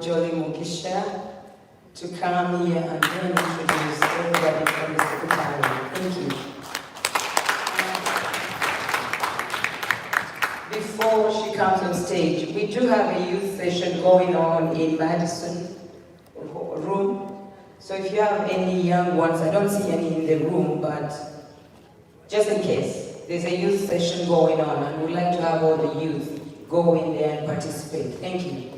Jolly Mukisha to come here and then introduce everybody from the secretariat. Thank you. Before she comes on stage, we do have a youth session going on in Madison room. So if you have any young ones, I don't see any in the room, but just in case, there's a youth session going on and we'd like to have all the youth go in there and participate. Thank you.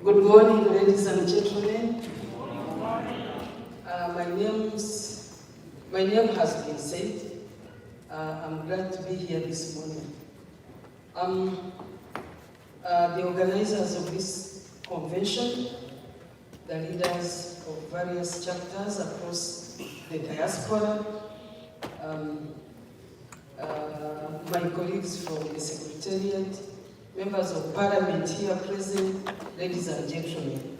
Good morning, ladies and gentlemen. My name has been said. I'm glad to be here this morning. The organizers of this convention, the leaders of various chapters across the diaspora, my colleagues from the Secretariat, members of Parliament here present, ladies and gentlemen.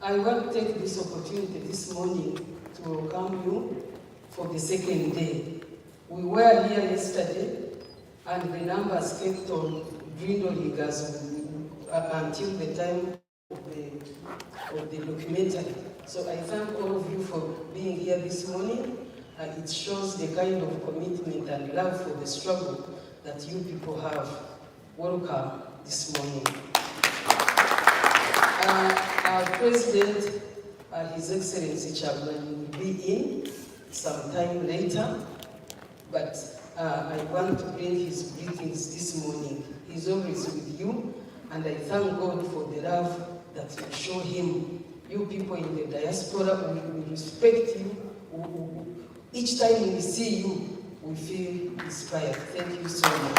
I want to take this opportunity this morning to welcome you for the second day. We were here yesterday and the numbers kept on dwindling until the time of the documentary. So I thank all of you for being here this morning. It shows the kind of commitment and love for the struggle that you people have. Welcome this morning. Our President, His Excellency Chairman, will be in sometime later, but I want to bring his greetings this morning. He's always with you, and I thank God for the love that you show him. You people in the diaspora, we respect you. Each time we see you, we feel inspired. Thank you so much.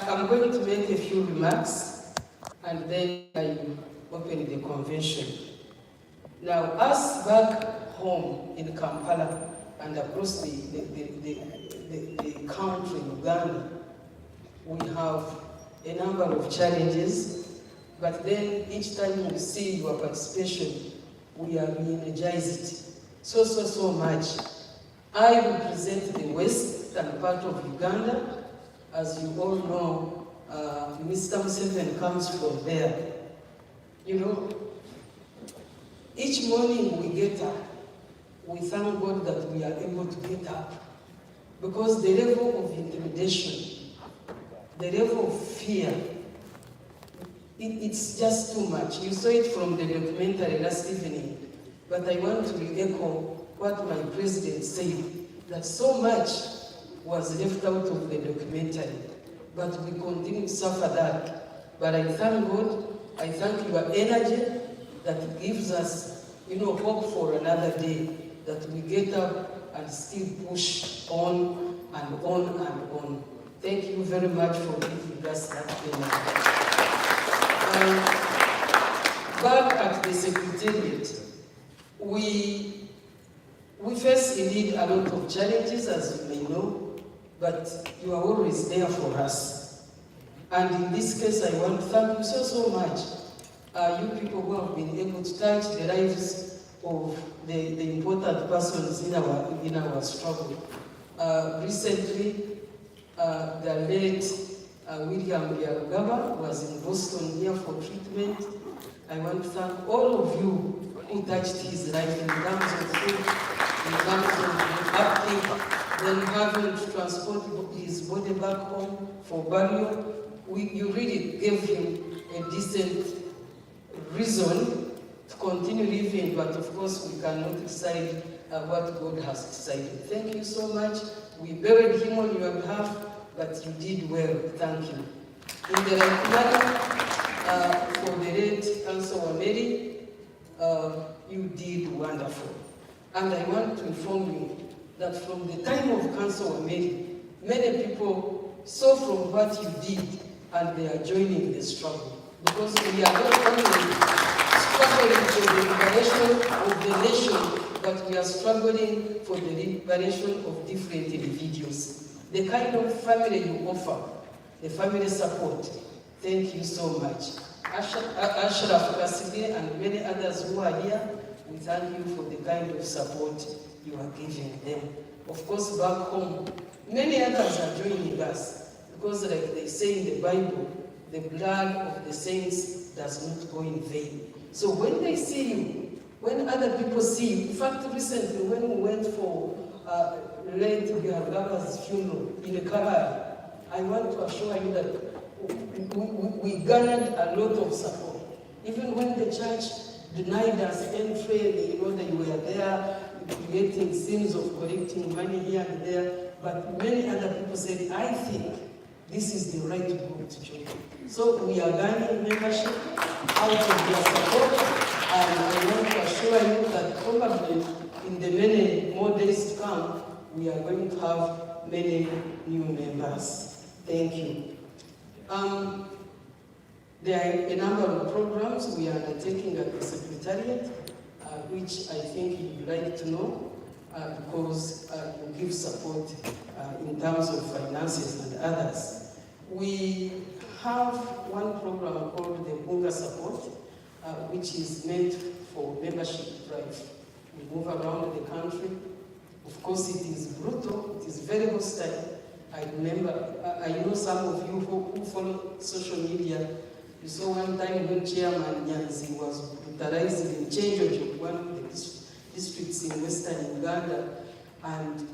I'm going to make a few remarks and then I open the convention. Now, us back home in Kampala and across the country, Uganda, we have a number of challenges, but then each time we see your participation, we are re-energized so much. I represent the western part of Uganda. As you all know, Mr. Museveni comes from there. You know, each morning we get up, we thank God that we are able to get up. Because the level of intimidation, the level of fear, it's just too much. You saw it from the documentary last evening. But I want to echo what my president said, that so much was left out of the documentary, but we continue to suffer that. But I thank God, I thank your energy that gives us, hope for another day, that we get up and still push on and on and on. Thank you very much for giving us that energy. Back at the Secretariat, we face indeed a lot of challenges, as you may know, but you are always there for us. And in this case, I want to thank you so much. You people who have been able to touch the lives of the important persons in our struggle. Recently, the late William Byarugaba was in Boston here for treatment. I want to thank all of you who touched his life in terms of food, in terms of upkeep, then having to transport his body back home for burial. You really gave him a decent reason to continue living, but of course we cannot decide what God has decided. Thank you so much. We buried him on your behalf, but you did well. Thank you. In the right for the late counsel Wameri, you did wonderful. And I want to inform you that from the time of Council Wameri, many people saw from what you did and they are joining the struggle. Because we are not only struggling for the liberation of the nation, but we are struggling for the liberation of different individuals. The kind of family you offer, the family support, thank you so much. Ashraf Kasige and many others who are here, we thank you for the kind of support you are giving them. Of course, back home, many others are joining us because like they say in the Bible, the blood of the saints does not go in vain. So when they see you, when other people see you, in fact, recently when we went for late Biagaba's funeral in the Kalari, I want to assure you that we garnered a lot of support. Even when the church denied us entry, you know, they were there creating scenes of collecting money here and there, but many other people said, I think this is the right group to join. So we are gaining membership out of their support, and I want to assure you that probably in the many more days to come, we are going to have many new members. Thank you. There are a number of programs we are undertaking at the Secretariat, which I think you'd like to know, because you give support in terms of finances and others. We have one program called the Bunga Support, which is meant for membership drive. We move around the country. Of course, it is brutal, it is very hostile. I remember, I know some of you who follow social media, you saw one time when Chairman Nyanzi was brutalized in Chenjojo, one of the districts in Western Uganda, and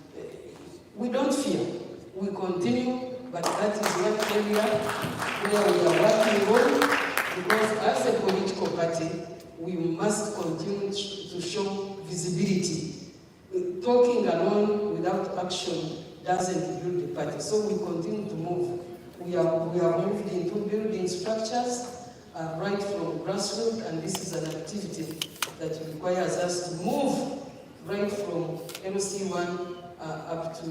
we don't fear. We continue, but that is one area where we are working on, because as a political party, we must continue to show visibility. Talking alone without action doesn't build the party. So we continue to move. We are moved into building structures right from grassroots, and this is an activity that requires us to move right from LC1 up to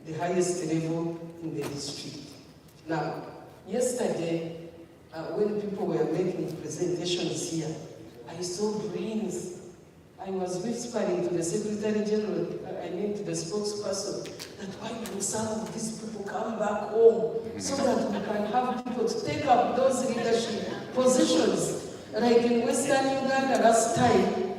the highest level in the district. Now, yesterday, when people were making presentations here, I saw greens. I was whispering to the Secretary General, I mean to the spokesperson, that why do some of these people come back home so that we can have people to take up those leadership positions. Like in Western Uganda last time,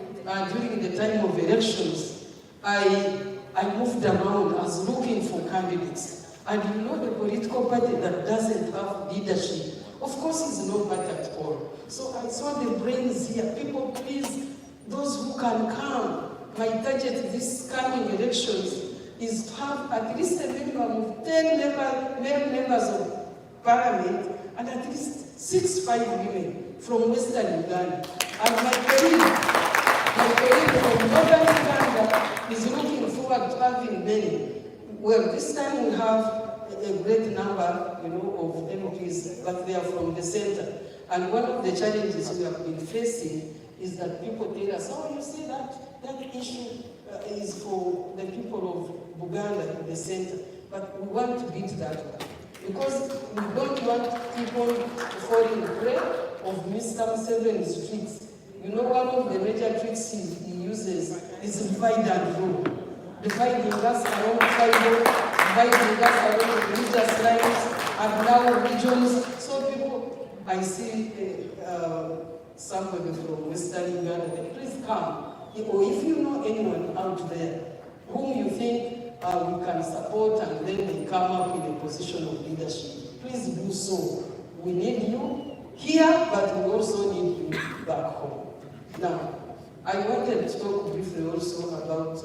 during the time of elections, I moved around, I was looking for candidates. And you know, the political party that doesn't have leadership, of course, is no matter at all. So I saw the brains here. People, please, those who can come, my target this coming elections is to have at least a minimum of 10 male members of parliament and at least 6-5 women from Western Uganda. And my colleague from Northern Uganda is looking forward to having many. Well, this time we have a great number, you know, of MPs, but they are from the center. And one of the challenges we have been facing is that people tell us, oh, you see that issue is for the people of Buganda in the center. But we want to beat that one. Because we don't want people to fall in the prey of Mr. Museveni's tricks. You know, one of the major tricks he uses is divide and rule. Dividing us around tribal, dividing us around religious lines, and now regions. So people, I see somebody from Western Uganda, please come. Or if you know anyone out there whom you think we can support and then they come up in a position of leadership, please do so. We need you here, but we also need you back home. Now, I wanted to talk briefly also about,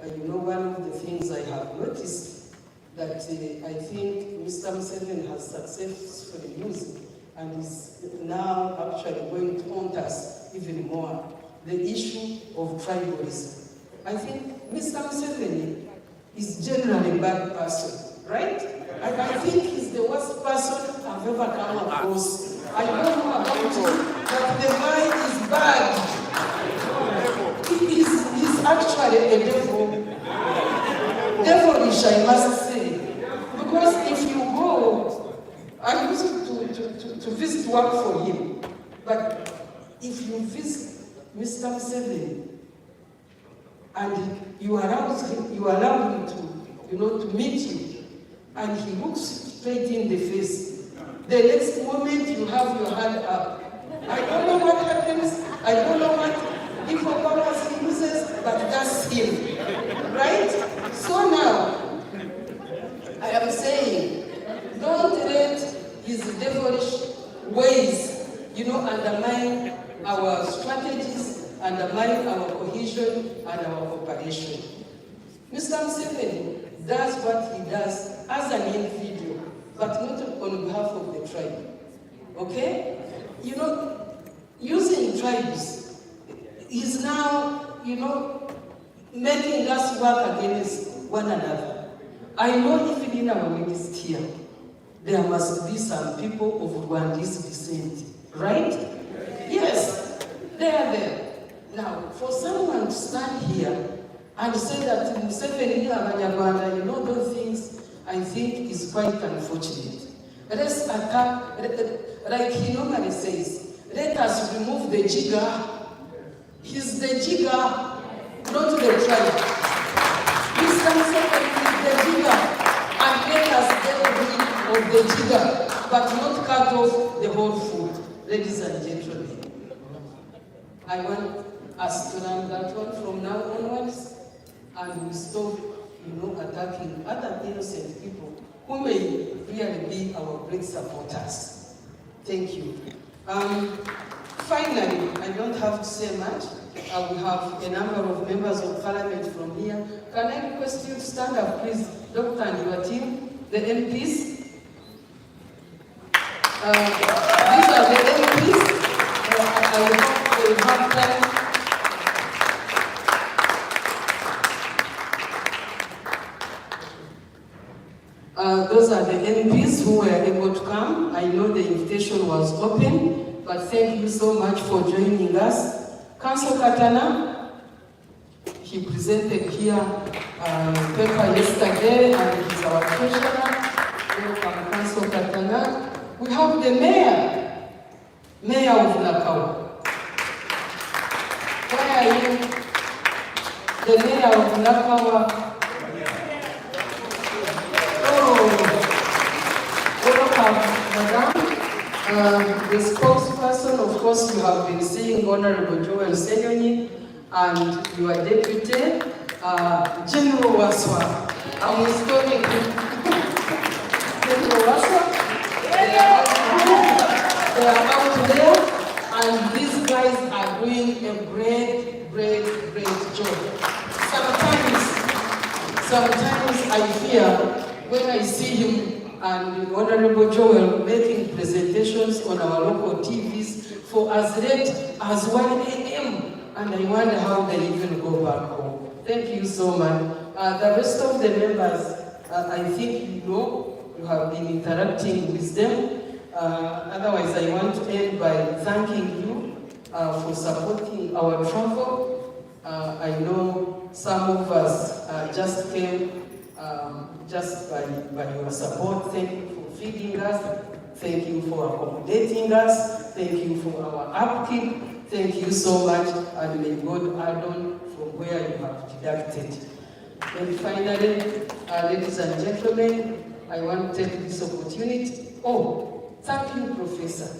you know, one of the things I have noticed that I think Mr. Museveni has successfully used and is now actually going to haunt us even more, the issue of tribalism. I think Mr. Museveni is generally a bad person, right? And I think he's the worst person I've ever come across. I don't know about him, but the guy is bad. He's actually a devil. Devilish, I must say. Because if you go, I used to visit work for him, but if you visit Mr. Museveni and you allow him to, you know, to meet you, and he looks straight in the face, The next moment you have your hand up. I don't know what happens. I don't know what if Obama uses, but that's him. Right? So now, I am saying, don't let his devilish ways, undermine our strategies, undermine our cohesion and our cooperation. Mr. Museveni does what he does as an individual, but not on behalf of the tribe. Okay? Using tribes is now, making us work against one another. I know even in our midst here, there must be some people of Rwandese descent, right? Yes, they are there. Now, for someone to stand here and say that Museveni Abanyarwanda, those things, I think is quite unfortunate. Let's attack, like he normally says, let us remove the jigger. He's the jigger, not the tribe. Mr. Museveni is the jigger, and let us get rid of the jigger, but not cut off the whole food. Ladies and gentlemen, I want us to learn that one from now onwards, and we stop, attacking other innocent people who may really be our great supporters. Thank you. Finally, I don't have to say much. We have a number of members of parliament from here. Can I request you to stand up, please, Doctor and your team, the MPs? These are the MPs. I hope they have time. Those are the MPs who were able to come. I know the invitation was open, but thank you so much for joining us. Council Katana, he presented here paper yesterday, and he's our treasurer. Welcome, Council Katana. We have the Mayor of Nakawa. Where are you? The Mayor of Nakawa. The spokesperson, of course, you have been seeing Honorable Joel Senyonyi and your deputy, General Waswa. I'm stopping General Waswa. They are out there, and these guys are doing a great job. Sometimes I fear when I see him and Honorable Joel making presentations on our local TVs for as late as 1 a.m. and I wonder how they even go back home. Thank you so much. The rest of the members, I think you have been interacting with them. Otherwise, I want to end by thanking you for supporting our travel. I know some of us just came just by your support. Thank you for feeding us. Thank you for accommodating us. Thank you for our upkeep. Thank you so much, and may God add on from where you have deducted. And finally, ladies and gentlemen, I want to take this opportunity. Thank you, Professor.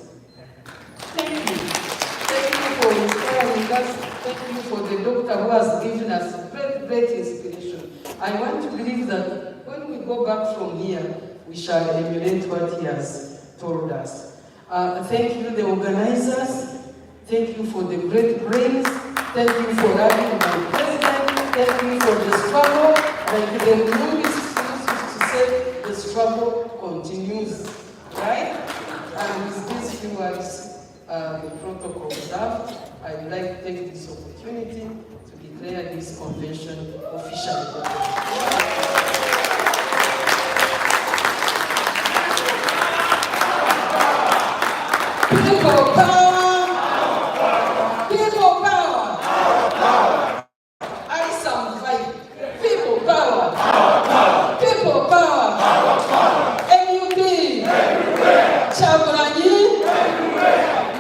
Thank you. Thank you for inspiring us. Thank you for the doctor who has given us great inspiration. I want to believe that when we go back from here, we shall emulate what he has told us. Thank you, the organizers. Thank you for the great brains. Thank you for having my president. Thank you for the struggle. Like the movies used to say, the struggle continues. Right? And with these few words, the protocol observed, I would like to take this opportunity to declare this convention officially. People power! People power! I sound like people power! People power! MUP! Chagulanyi!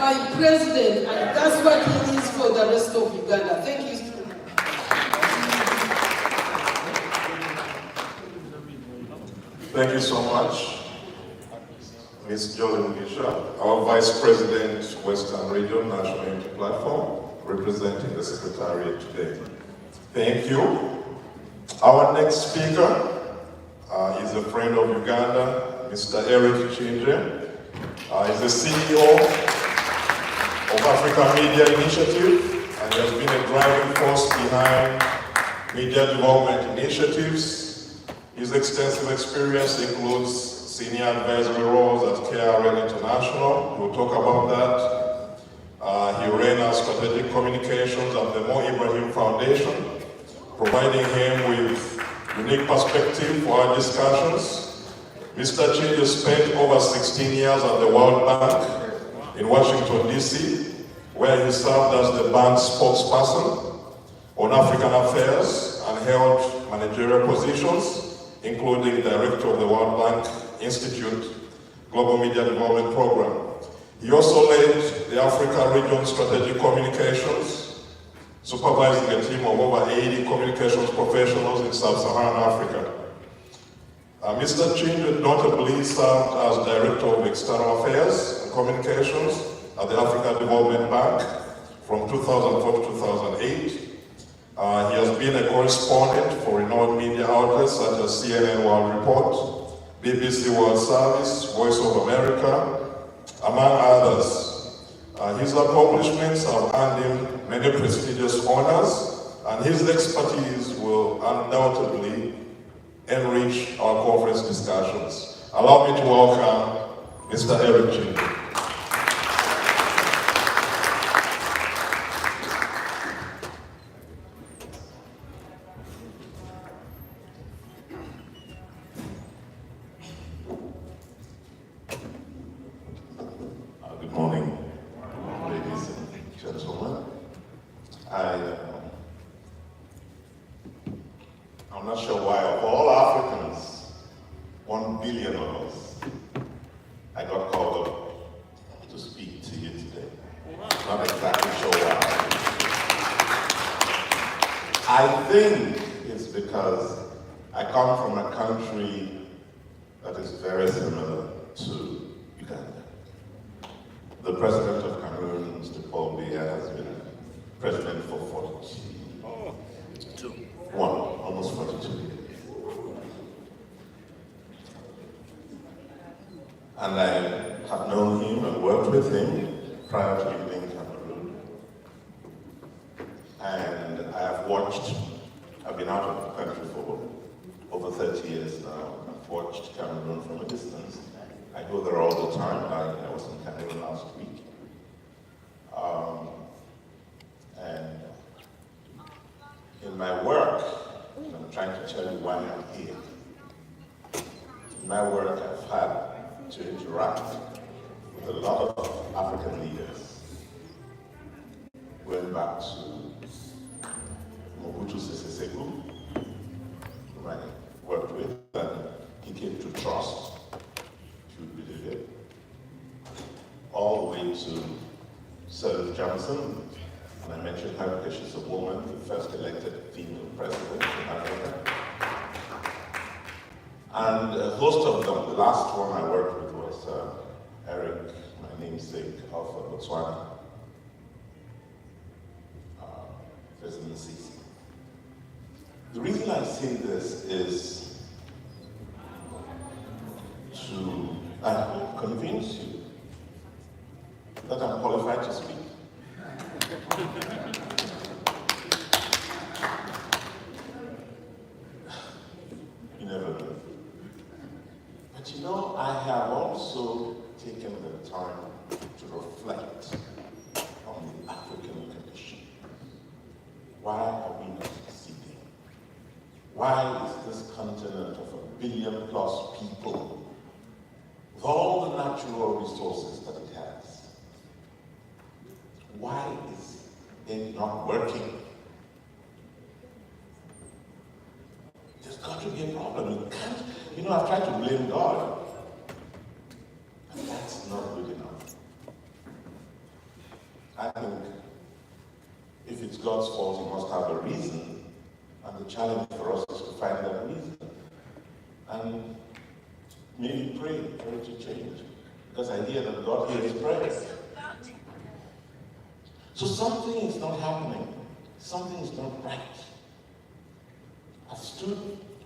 My president, and that's what he is for the rest of Uganda. Thank you. Thank you so much. Ms. Jolene Gisha, our Vice President, Western Region National Unity Platform, representing the Secretariat today. Thank you. Our next speaker is a friend of Uganda, Mr. Eric Chinje. He's the CEO of Africa Media Initiative, and he has been a driving force behind media development initiatives. His extensive experience includes senior advisory roles at KRL International. We'll talk about that. He ran our strategic communications at the Mo Ibrahim Foundation, providing him with unique perspective for our discussions. Mr. Chinje spent over 16 years at the World Bank in Washington, D.C., where he served as the bank's spokesperson on African affairs and held managerial positions, including Director of the World Bank Institute Global Media Development Program. He also led the Africa Region Strategic Communications, supervising a team of over 80 communications professionals in Sub-Saharan Africa. Mr. Chinje notably served as Director of External Affairs and Communications at the Africa Development Bank from 2004 to 2008. He has been a correspondent for renowned media outlets such as CNN World Report, BBC World Service, Voice of America, among others. His accomplishments have earned him many prestigious honors, and his expertise will undoubtedly enrich our conference discussions. Allow me to welcome Mr. Eric Chinje. Good morning, ladies and gentlemen. I'm not sure why, of all Africans, 1 billion of us, I got called up to speak to you today. Not exactly sure why. I think it's because I come from a country that is very similar to Uganda. The president of Cameroon, Mr. Paul Biya, has been president for 41, almost 42 years. And I have known him and worked with him prior to leaving Cameroon. And I have watched, I've been out of the country for over 30 years now. I've watched Cameroon from a distance. I go there all the time. I was in Cameroon last week. And in my work, and I'm trying to tell you why I'm here. In my work, I've had to interact with a lot of African leaders. Going back to Mobutu Sese Seko, whom I worked with, and he came to trust, if you believe it, all the way to Sir Johnson. And I mentioned her because she's a woman, the first elected female president in Africa. And a host of them, the last one I worked with was Eric, my namesake of Botswana, President Sisi. The reason I say this is to, I hope, convince you that I'm qualified to speak. You never know. But you know, I have also taken the time to reflect on the African condition. Why are we not succeeding? Why is this continent of 1 billion plus people, with all the natural resources that it has, why is it not working? There's got to be a problem. You can't, you know, I've tried to blame God, but that's not good enough. I think if it's God's fault, He must have a reason, and the challenge for us is to find that reason. And maybe pray for it to change. because I hear that God hears prayers. So something is not happening. Something is not right. I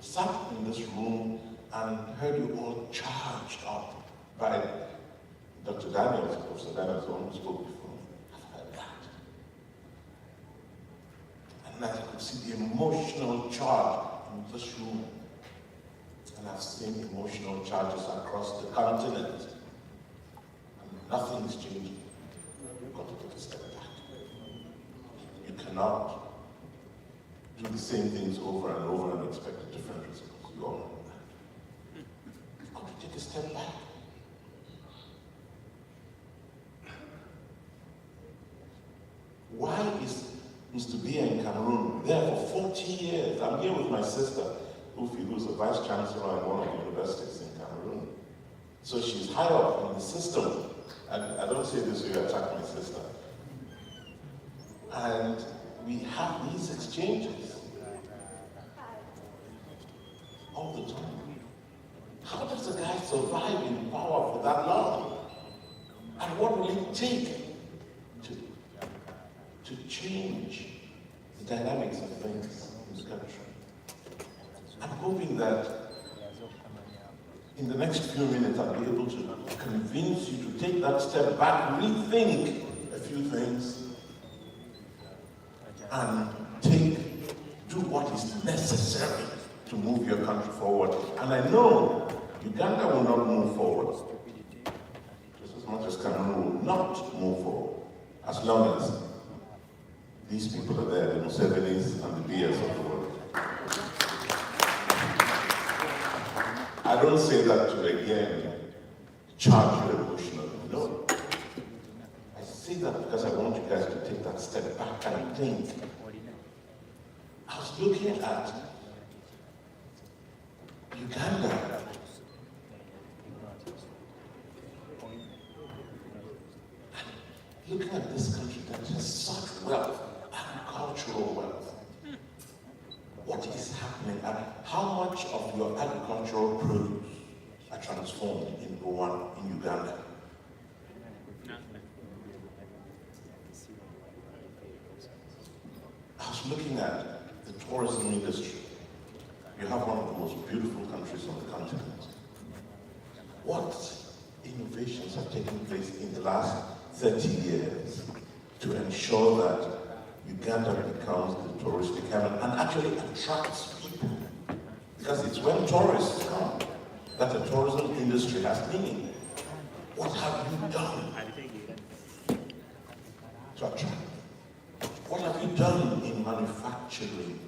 sat in this room and heard you all charged up by Dr. Daniels, Professor Daniels, the one who spoke before. I've heard that. And I could see the emotional charge in this room. And I've seen emotional charges across the continent. And nothing is changing. You've got to take a step back. You cannot do the same things over and over and expect a different result. You all know that. You've got to take a step back. Why is Mr. B in Cameroon there for 40 years? I'm here with my sister, who's a vice chancellor at one of the universities in Cameroon. So she's high up in the system. I don't say this way to attack my sister. And we have these exchanges all the time. How does a guy survive in power for that long? And what will it take to change the dynamics of things in this country? I'm hoping that in the next few minutes I'll be able to convince you to take that step back, rethink a few things, and do what is necessary to move your country forward. And I know Uganda will not move forward, just as much as Cameroon will not move forward, as long as these people are there, the Musevenis and the Bias of the world. I don't say that to, again, charge you emotionally. No. I say that because I want you guys to take that step back and think. I was looking at Uganda. Looking at this country that has such wealth, agricultural wealth. What is happening and how much of your agricultural produce are transformed in Rwanda, in Uganda? I was looking at the tourism industry. You have one of the most beautiful countries on the continent. What innovations have taken place in the last 30 years to ensure that Uganda becomes the touristic haven and actually attracts people? Because it's when tourists come that the tourism industry has meaning. What have you done to attract? What have you done in manufacturing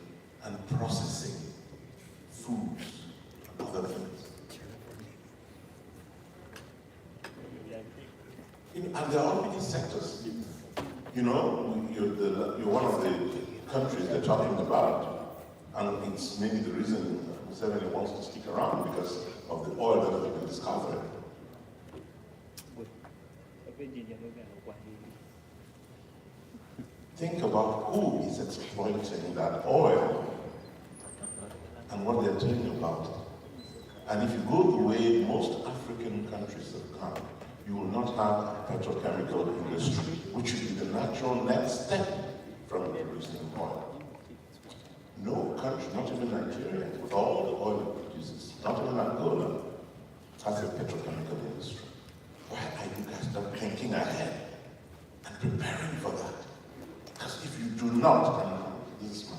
and processing foods and other things? And there are already sectors. You know, you're one of the countries they're talking about, and it's maybe the reason Museveni wants to stick around because of the oil that has been discovered. Think about who is exploiting that oil and what they're doing about it. And if you go the way most African countries have gone, you will not have a petrochemical industry, which would be the natural next step from producing oil. No country, not even Nigeria, with all the oil it produces, not even Angola, has a petrochemical industry. Why are you guys not thinking ahead and preparing for that? Because if you do not, and this is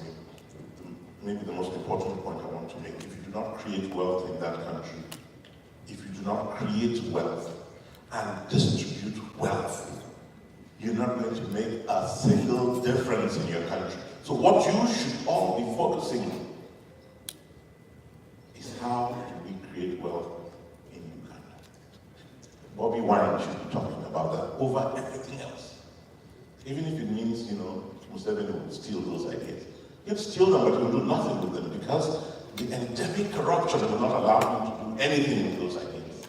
maybe the most important point I want to make, if you do not create wealth in that country, if you do not create wealth and distribute wealth, you're not going to make a single difference in your country. So what you should all be focusing on is how do we create wealth in Uganda. Bobby Wine should be talking about that over everything else. Even if it means, Museveni will steal those ideas. He'll steal them, but he'll do nothing with them because the endemic corruption will not allow him to do anything with those ideas.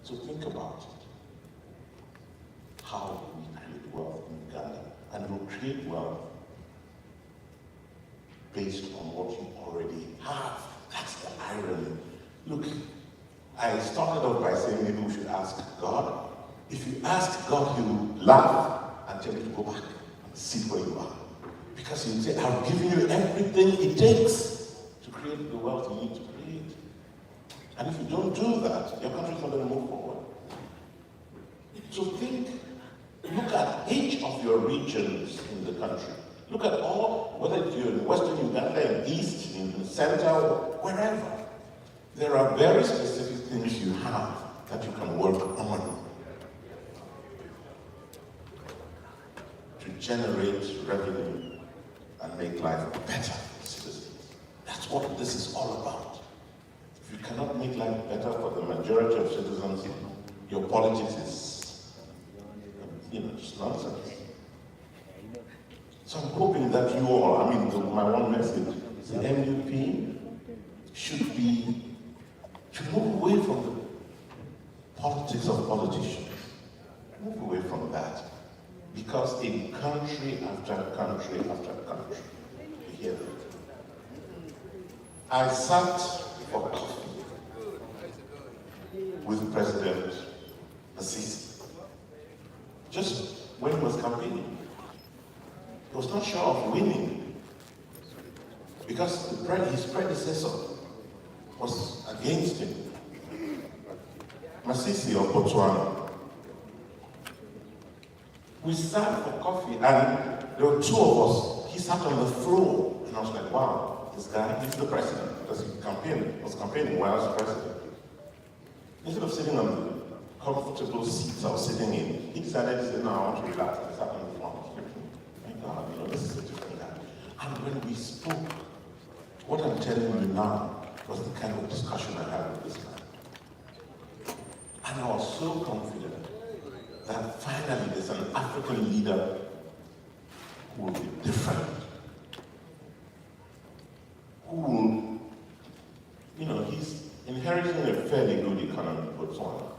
So think about it. How do we create wealth in Uganda? And we'll create wealth based on what you already have. That's the irony. Look, I started off by saying maybe we should ask God. If you ask God, He will laugh and tell you to go back and sit where you are. Because He will say, I've given you everything it takes to create the wealth you need to create. And if you don't do that, your country's not going to move forward. So look at each of your regions in the country. Look at all, whether you're in Western Uganda, in East, in the center, wherever. There are very specific things you have that you can work on to generate revenue and make life better for citizens. That's what this is all about. If you cannot make life better for the majority of citizens, your politics is, just nonsense. So I'm hoping that you all, my one message is the MUP should move away from the politics of politicians. Move away from that. Because in country after country after country, you hear that. I sat for coffee with President Assisi just when he was campaigning. He was not sure of winning because his predecessor was against him. Masisi of Botswana. We sat for coffee and there were two of us. He sat on the floor and I was like, wow, this guy, he's the president. Because he was campaigning while I was president. Instead of sitting on the comfortable seats I was sitting in, he decided to say, no, I want to relax. I sat on the front. Thank God, this is a different guy. And when we spoke, what I'm telling you now was the kind of discussion I had with this guy. And I was so confident that finally there's an African leader who will be different. Who will, he's inheriting a fairly good economy in Botswana.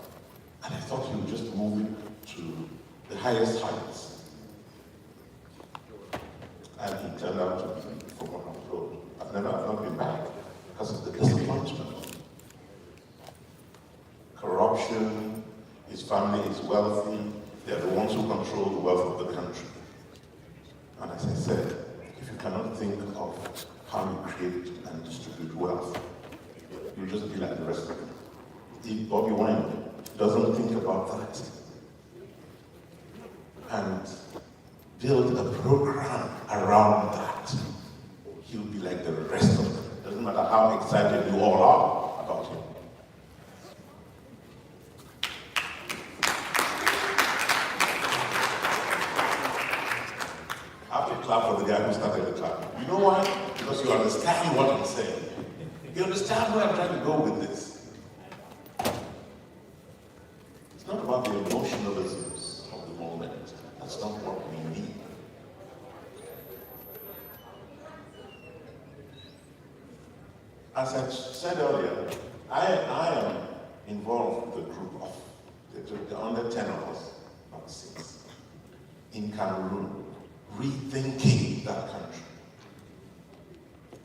And I thought he would just move it to the highest heights. And he turned out to be, from what I'm told, I've not been back because of the disappointment. Corruption, his family is wealthy, they're the ones who control the wealth of the country. And as I said, if you cannot think of how you create and distribute wealth, you'll just be like the rest of them. If Bobby Wine doesn't think about that and build a program around that, he'll be like the rest of them. Doesn't matter how excited you all are about him. I have to clap for the guy who started the clap. You know why? Because you understand what I'm saying. You understand where I'm trying to go with this. It's not about the emotionalisms of the moment. That's not what we need. As I said earlier, I am involved with a group of the under 10 of us, not 6, in Cameroon, rethinking that country.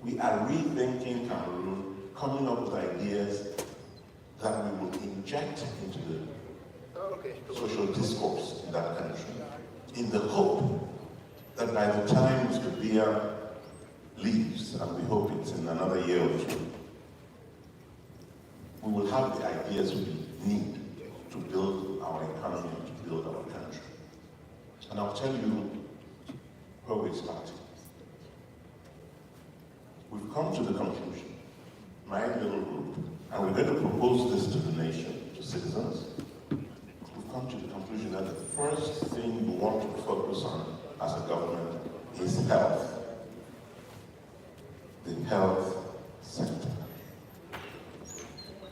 We are rethinking Cameroon, coming up with ideas that we will inject into the social discourse in that country, in the hope that by the time Mr. Biya leaves, and we hope it's in another year or two, we will have the ideas we need to build our economy and to build our country. And I'll tell you where we started. We've come to the conclusion, my little group, and we're going to propose this to the nation, to citizens. We've come to the conclusion that the first thing we want to focus on as a government is health. The health sector.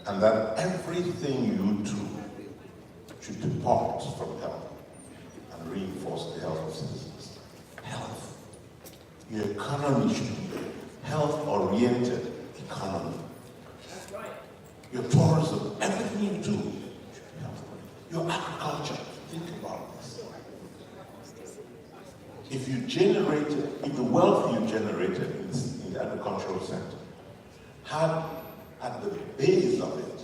And that everything you do should depart from health and reinforce the health of citizens. Health. Your economy should be a health-oriented economy. Your tourism, everything you do should be health-oriented. Your agriculture, think about this. If the wealth you generated in the agricultural sector had at the base of it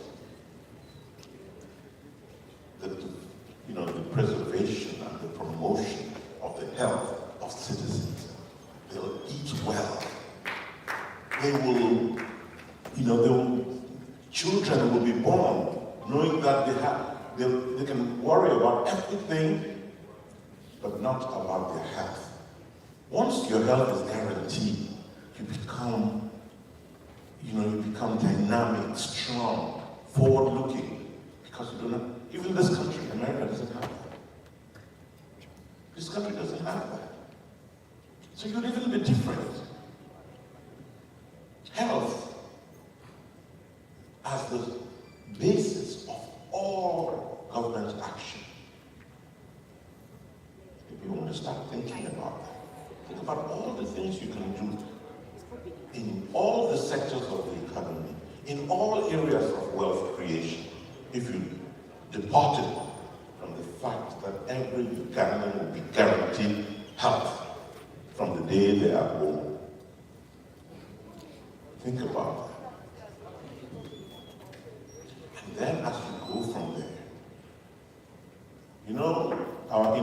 health of citizens. They'll eat well. They will, children will be born knowing that they can worry about everything, but not about their health. Once your health is guaranteed, you become dynamic, strong, forward-looking, because you don't have, even this country, America, doesn't have that. This country doesn't have that. So you'll even be different. Health as the basis of all government action. If you want to start thinking about that, think about all the things you can do in all the sectors of the economy, in all areas of wealth creation, if you departed from the fact that every Ugandan will be guaranteed health from the day they are born. Think about that. And then as you go from there, in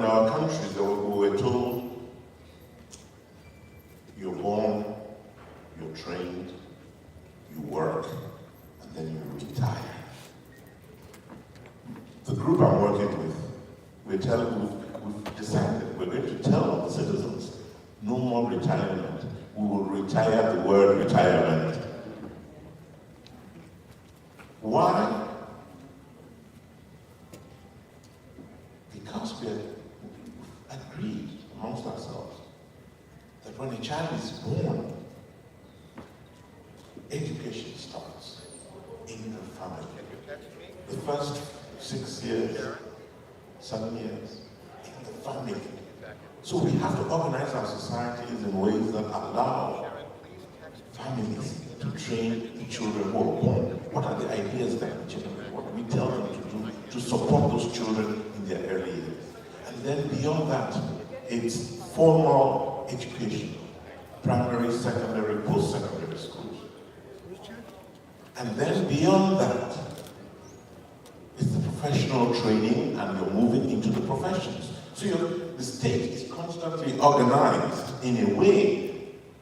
our countries, we were told, you're born, you're trained, you work, and then you retire. The group I'm working with, we've decided we're going to tell the citizens, no more retirement. We will retire the word retirement. Why? Because we have agreed amongst ourselves that when a child is born, education starts in the family. The first 6 years, 7 years, in the family. So we have to organize our societies in ways that allow families to train the children who are born. What are the ideas that we generate? What we tell them to do to support those children in their early years. And then beyond that, it's formal education, primary, secondary, post-secondary schools. And then beyond that, it's the professional training, and you're moving into the professions. So the state is constantly organized in a way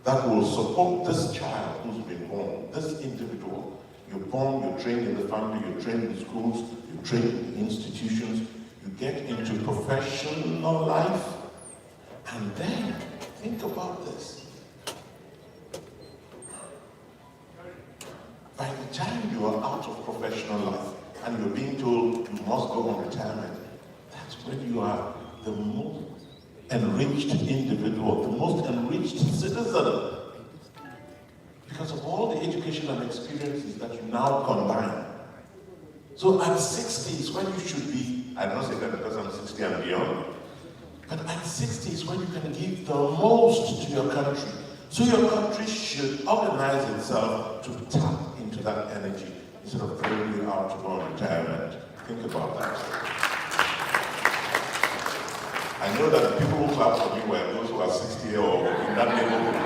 that will support this child who's been born, this individual. You're born, you're trained in the family, you're trained in schools, you're trained in institutions, you get into professional life, and then think about this. By the time you are out of professional life and you're being told you must go on retirement, that's when you are the most enriched individual, the most enriched citizen, because of all the education and experiences that you now combine. So at 60 is when you should be, I don't say that because I'm 60 and beyond, but at 60 is when you can give the most to your country. So your country should organize itself to tap into that energy instead of throwing you out to go on retirement. Think about that. I know that the people who clap for me were those who are 60 or in that neighborhood.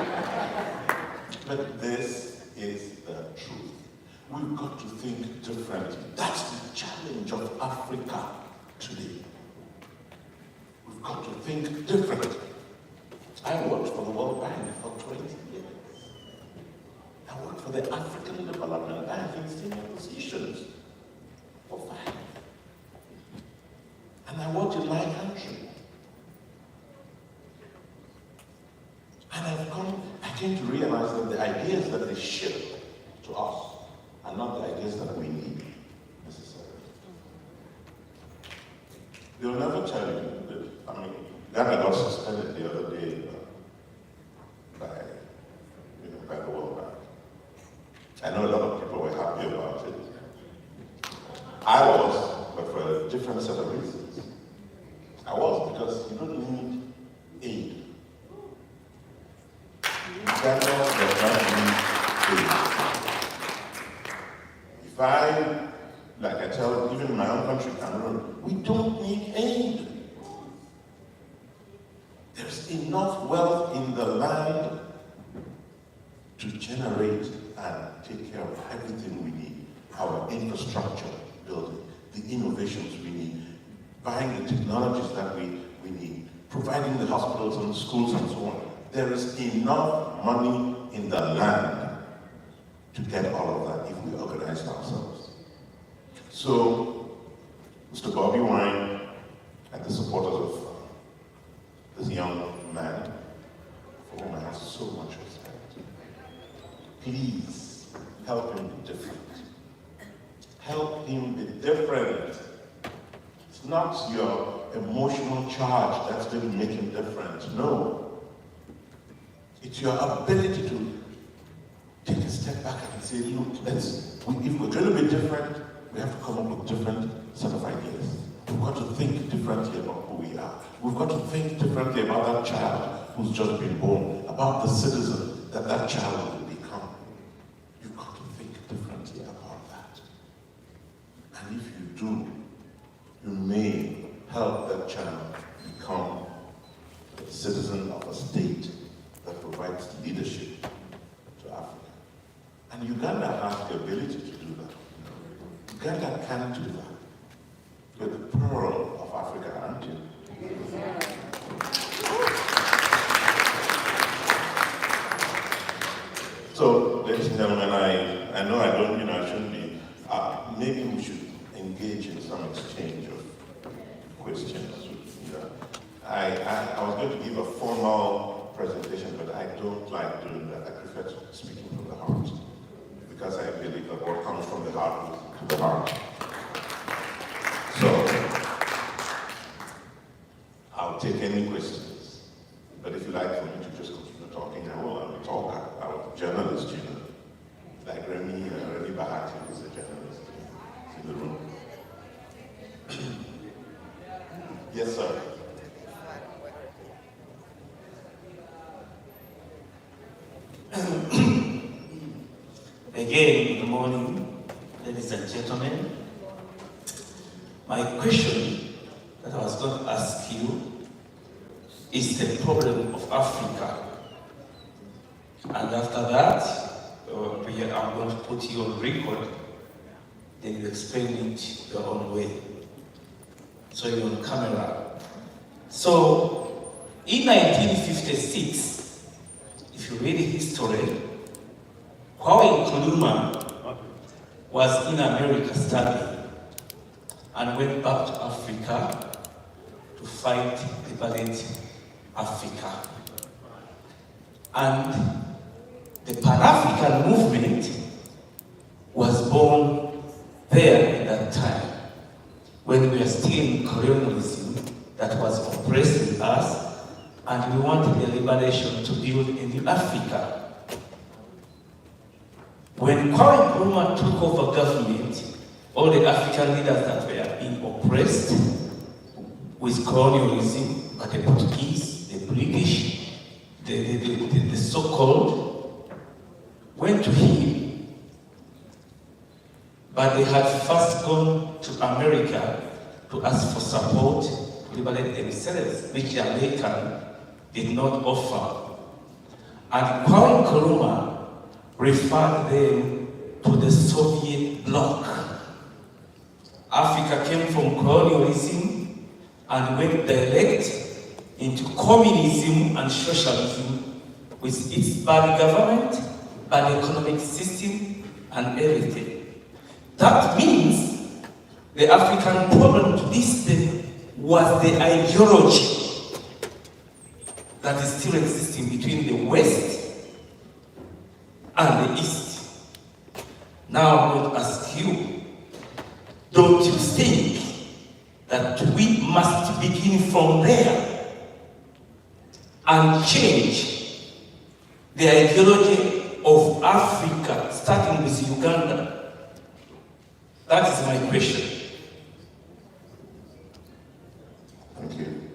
But this is the truth. We've got to think differently. That's the challenge of Africa today. We've got to think differently. I worked for the World Bank for 20 years. I worked for the African Development Bank in senior positions for 5. And I worked in my country. And I came to realize that the ideas that they ship to us are not the ideas that we need necessarily. They'll never tell you that, Ghana got suspended the other day by the World Bank. I know a lot of people were happy about it. I was, but for a different set of reasons. I was because you don't need aid. Ghana does not need aid. If like I tell even in my own country, Cameroon, we don't need aid. There's enough wealth in the land to generate and take care of everything we need. Our infrastructure building, the innovations we need, buying the technologies that we need, providing the hospitals and the schools and so on. There is enough money in the land to get all of that if we organize ourselves. So, Mr. Bobby Wine and the supporters of this young man, for whom I have so much respect, please help him be different. Help him be different. It's not your emotional charge that's going to make him different. No. It's your ability to take a step back and say, look, if we're going to be different, we have to come up with different set of ideas. We've got to think differently about who we are. We've got to think differently about that child who's just been born, about the citizen that that child will become. You've got to think differently about that. And if you do, you may help that child become a citizen of a state that provides leadership to Africa. And Uganda has the ability to do that. Uganda can do that. You're the pearl of Africa, aren't you? So, ladies and gentlemen, I know I don't, I shouldn't be, maybe we should engage in some exchange of questions. I was going to give a formal presentation, but I don't like doing that. I prefer speaking from the heart, because I believe that what comes from the heart goes to the heart. So, I'll take any questions, but if you like for me to just continue talking, I will. I'm a talker. I'm a journalist, like Remy Bahati, who's a journalist in the room. Yes, sir. Again, good morning, ladies and gentlemen. My question that I was going to ask you is the problem of Africa. And after that, I'm going to put you on record, then you explain it your own way. So you're on camera. So, in 1956, if you read history, Kwame Nkrumah was in America studying and went back to Africa to fight, liberate Africa. And the Pan-African movement was born there at that time, when we were still in colonialism that was oppressing us, and we wanted the liberation to build a new Africa. When Kwame Nkrumah took over government, all the African leaders that were being oppressed with colonialism by the Portuguese, the British, the so-called, went to him, but they had first gone to America to ask for support to liberate themselves, which the American did not offer. And Kwame Nkrumah referred them to the Soviet bloc. Africa came from colonialism and went direct into communism and socialism with its bad government, bad economic system, and everything. That means the African problem to this day was the ideology that is still existing between the West and the East. Now I'm going to ask you, don't you think that we must begin from there and change the ideology of Africa, starting with Uganda? That is my question. Thank you.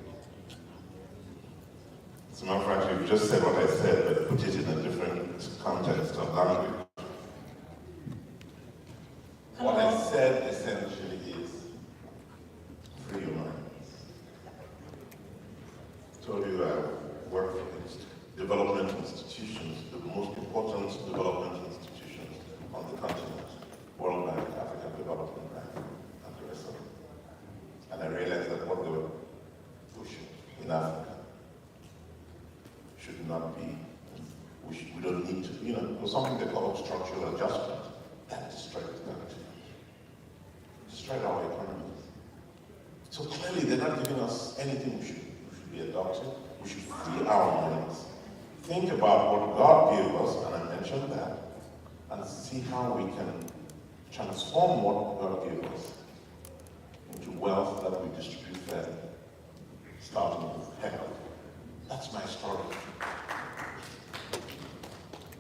As a matter of fact, you've just said what I said, but put it in a different context of language. What I said essentially is free your minds. I told you I work in development institutions, the most important development institutions on the continent, World Bank, African Development Bank, and the rest of it. And I realized that what they were pushing in Africa should not be, we don't need to, there's something they call structural adjustment. That destroyed the country. Destroyed our economy. So clearly they're not giving us anything we should be adopting. We should free our minds. Think about what God gave us, and I mentioned that, and see how we can transform what God gave us into wealth that we distribute fairly, starting with health. That's my story.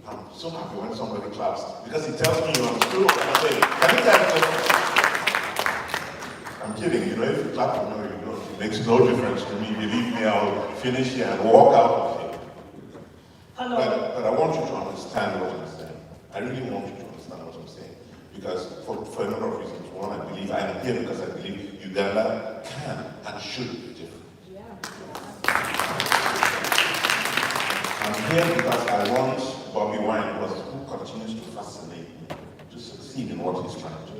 I'm so happy when somebody claps, because he tells me you're true, and I say, can you tell me? I'm kidding, if you clap for me or you don't, it makes no difference to me. Believe me, I'll finish here and walk out of here. Hello. But I want you to understand what I'm saying. I really want you to understand what I'm saying. Because for a number of reasons. One, I believe I am here because I believe Uganda can and should be different. Yeah. I'm here because I want Bobby Wine, who continues to fascinate me, to succeed in what he's trying to do.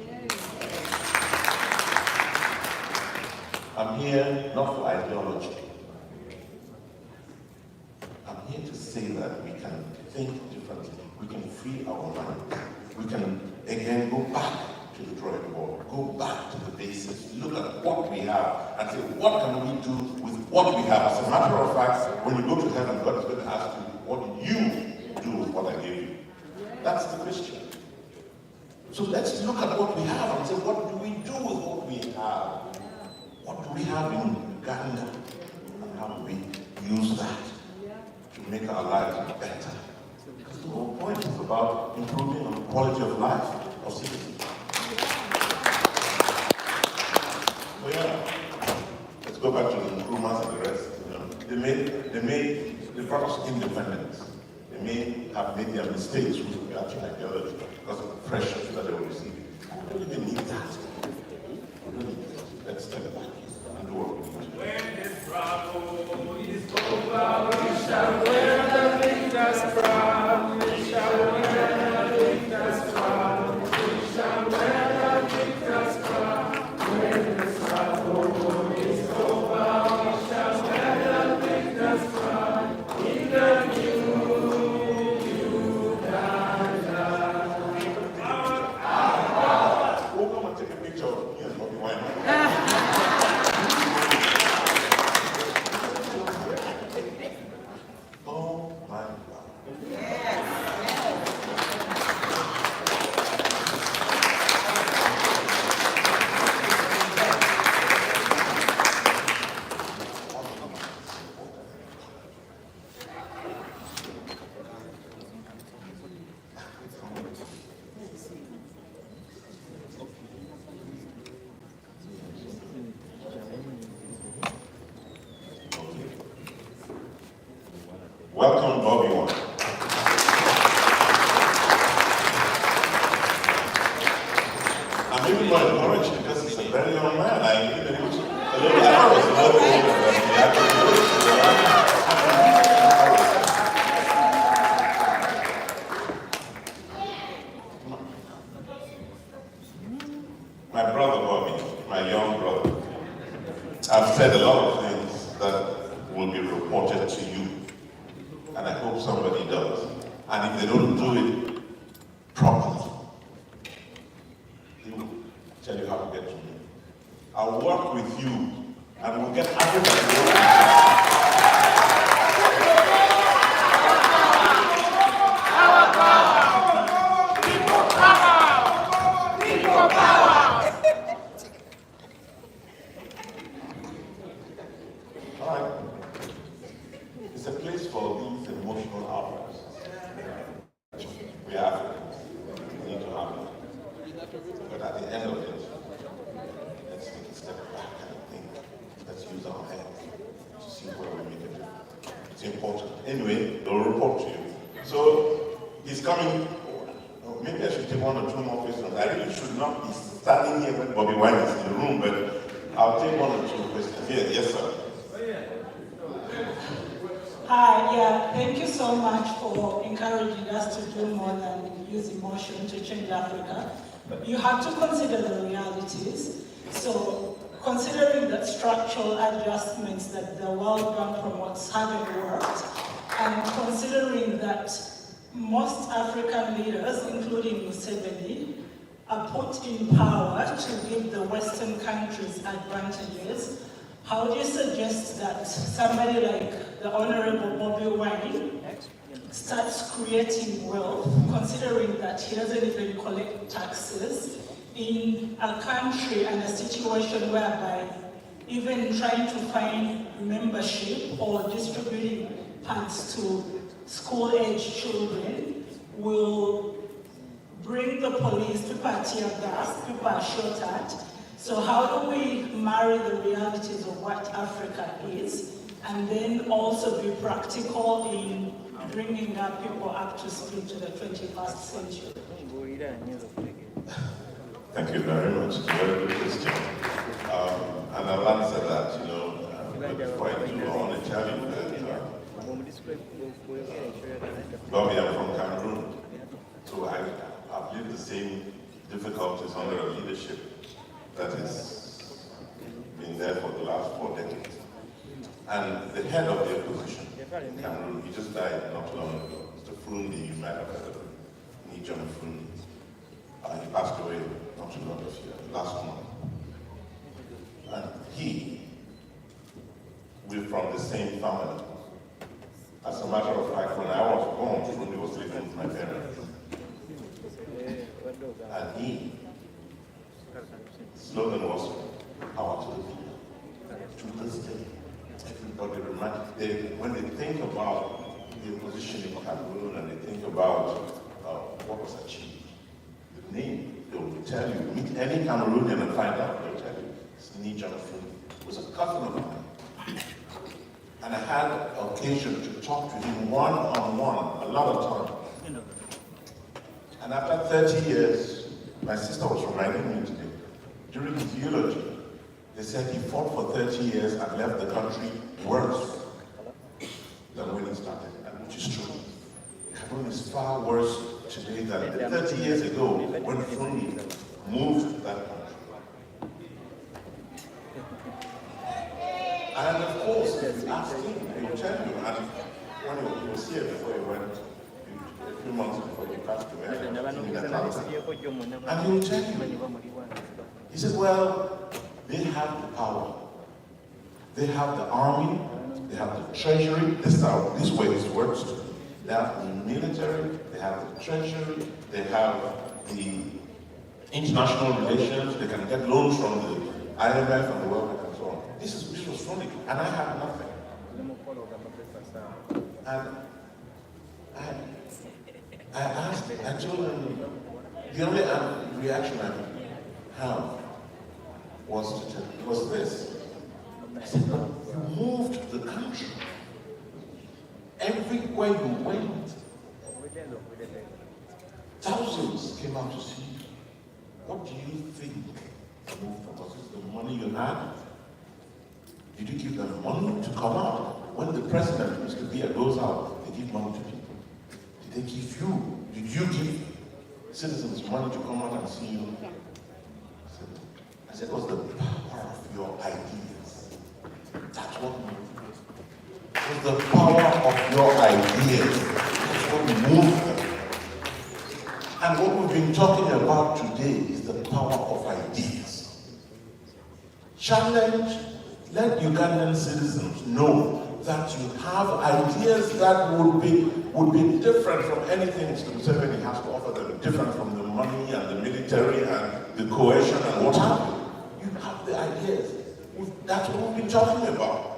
I'm here not for ideology. I'm here to say that we can think differently. We can free our minds. We can, again, go back to the drawing board, go back to the basics, look at what we have, and say, what can we do with what we have? As a matter of fact, when you go to heaven, God is going to ask you, what did you do with what I gave you? That's the question. So let's look at what we have and say, what do we do with what we have? What do we have in Uganda? And how do we use that to make our lives better? Because the whole point is about improving the quality of life of citizens. So let's go back to the Nkrumahs and the rest. They brought us independence. They may have made their mistakes with regard to ideology because of the pressures that they were receiving. We don't even need that. Let's step back and do what we need to do. When the struggle is over, we shall wear the victor's crown. We shall wear the victor's crown. We shall wear the victor's crown. When the struggle is over, we shall wear the victor's crown. In the new Uganda. We'll come and take a picture of me and Bobby Wine. Oh my God. Welcome, Bobby Wine. I'm even more encouraged because he's a very young man. I knew that he was a little nervous, a little older than he actually is. My brother Bobby, my young brother, I've said a lot of things that will be reported to you. And I hope somebody does. And if they don't do it properly, they will tell you how to get to me. I'll work with you, and we'll get Africa to work with All right. It's a place for these emotional outbursts. We are Africans. We need to have it. But at the end of it, let's take a step back and think. Let's use our hands to see where we make a difference. It's important. Anyway, they'll report to you. So he's coming. Oh, maybe I should take one or two more questions. I really should not be standing here when Bobby Wine is in the room, but I'll take one or two questions. Yes, sir. Hi, thank you so much for encouraging us to do more than use emotion to change Africa. But you have to consider the realities. So, considering the structural adjustments that the World Bank promotes haven't worked, And considering that most African leaders, including Museveni, are put in power to give the Western countries advantages, how do you suggest that somebody like the Honorable Bobby Wine starts creating wealth, considering that he doesn't even collect taxes in a country and a situation whereby even trying to find membership or distributing pads to school-age children will bring the police, people are tear gas, people are shot at. So how do we marry the realities of what Africa is and then also be practical in bringing our people up to speed to the 21st century? Thank you very much. It's a very good question. And I'll answer that, but before I do, I want to tell you that Bobby, I'm from Cameroon, so I've lived the same difficulties under a leadership that has been there for the last 4 decades. And the head of the opposition in Cameroon, he just died not long ago. Mr. Frundi, you might have heard of him, Nijon Frundi. He passed away not too long ago, last month. And we're from the same family. As a matter of fact, when I was born, Frundi was living with my parents. And his slogan was, power to the people. To this day, everybody when they think about the opposition in Cameroon and they think about what was achieved, the name, they will tell you, meet any Cameroonian and find out, they'll tell you, it's Nijon Frundi. He was a cousin of mine. And I had occasion to talk to him one-on-one a lot of times. And after 30 years, my sister was reminding me today, during his eulogy, they said he fought for 30 years and left the country worse than when he started, and which is true. Cameroon is far worse today than 30 years ago when Frundi moved that country. And of course, if you ask him, he will tell you, and when he was here before he went, a few months before he passed away, and he will tell you, he said, well, they have the power. They have the army, they have the treasury. This way it works. They have the military, they have the treasury, they have the international relations, they can get loans from the IMF and the World Bank and so on. This was funny, and I had nothing. And I asked, I told him, the only reaction I have was this. I said, but you moved the country. Everywhere you went, thousands came out to see you. What do you think moved them? Was it the money you had? Did you give them money to come out? When the president, Mr. Biya, goes out, they give money to people. Did they give you? Did you give citizens money to come out and see you? I said, it was the power of your ideas. That's what moved them. It was the power of your ideas. That's what moved them. And what we've been talking about today is the power of ideas. Challenge, let Ugandan citizens know that you have ideas that would be different from anything Mr. Museveni has to offer them, different from the money and the military and the coercion and what have you. You have the ideas. That's what we've been talking about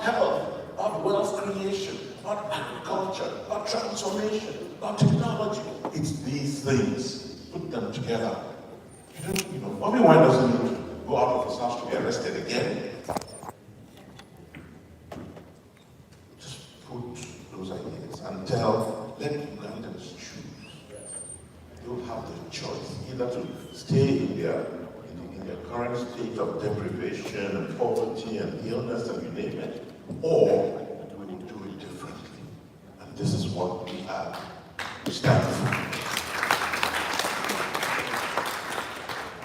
health, about wealth creation, about agriculture, about transformation, about technology. It's these things. Put them together. Bobby Wine doesn't need to go out of his house to be arrested again. Just put those ideas and let Ugandans choose. They'll have the choice either to stay in their current state of deprivation and poverty and illness and you name it, or we will do it differently. And this is what we have. We stand for.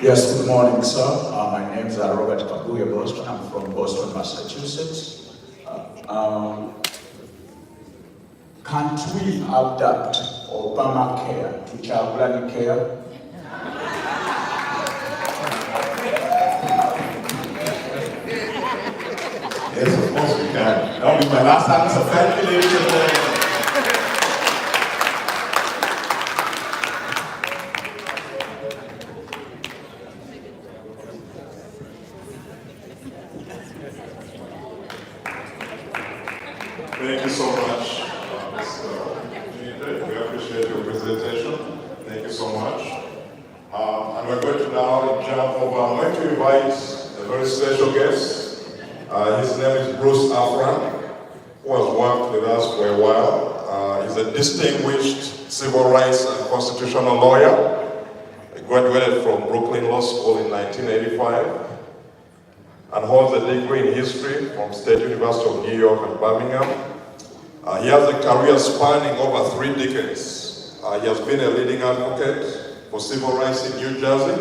Yes, good morning, sir. My name is Robert Kabuya Boston. I'm from Boston, Massachusetts. can't we adapt Obamacare to Children Care? Yes, of course we can. That'll be my last answer. Thank you, ladies and gentlemen. Thank you so much, Mr. We appreciate your presentation. Thank you so much. And we're going to now jump over. I'm going to invite a very special guest. His name is Bruce Afran, who has worked with us for a while. He's a distinguished civil rights and constitutional lawyer. He graduated from Brooklyn Law School in 1985 and holds a degree in history from State University of New York and Birmingham. He has a career spanning over 3 decades. He has been a leading advocate for civil rights in New Jersey.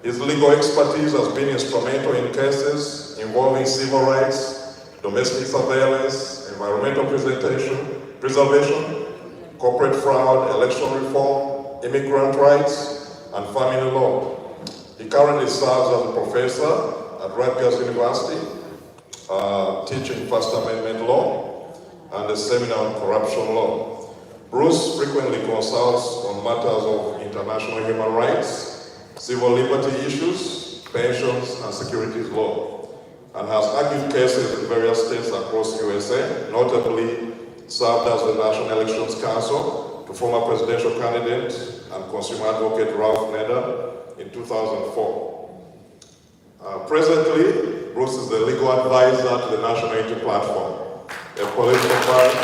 His legal expertise has been instrumental in cases involving civil rights, domestic surveillance, environmental preservation, corporate fraud, election reform, immigrant rights, and family law. He currently serves as a professor at Rutgers University, teaching First Amendment law and a seminar on corruption law. Bruce frequently consults on matters of international human rights, civil liberty issues, pensions, and securities law, and has argued cases in various states across USA, notably served as the National Elections Counsel to former presidential candidate and consumer advocate Ralph Nader in 2004. Presently, Bruce is the legal advisor to the National Unity Platform, a political party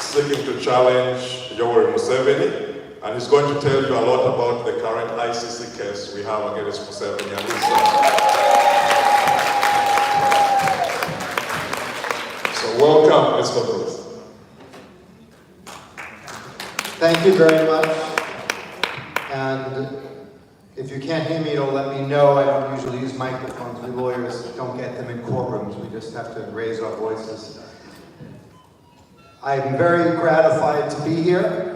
seeking to challenge Yoweri Museveni, and he's going to tell you a lot about the current ICC case we have against Museveni and his So welcome, Mr. Bruce. Thank you very much. And if you can't hear me, you'll let me know. I don't usually use microphones. We lawyers don't get them in courtrooms. We just have to raise our voices. I'm very gratified to be here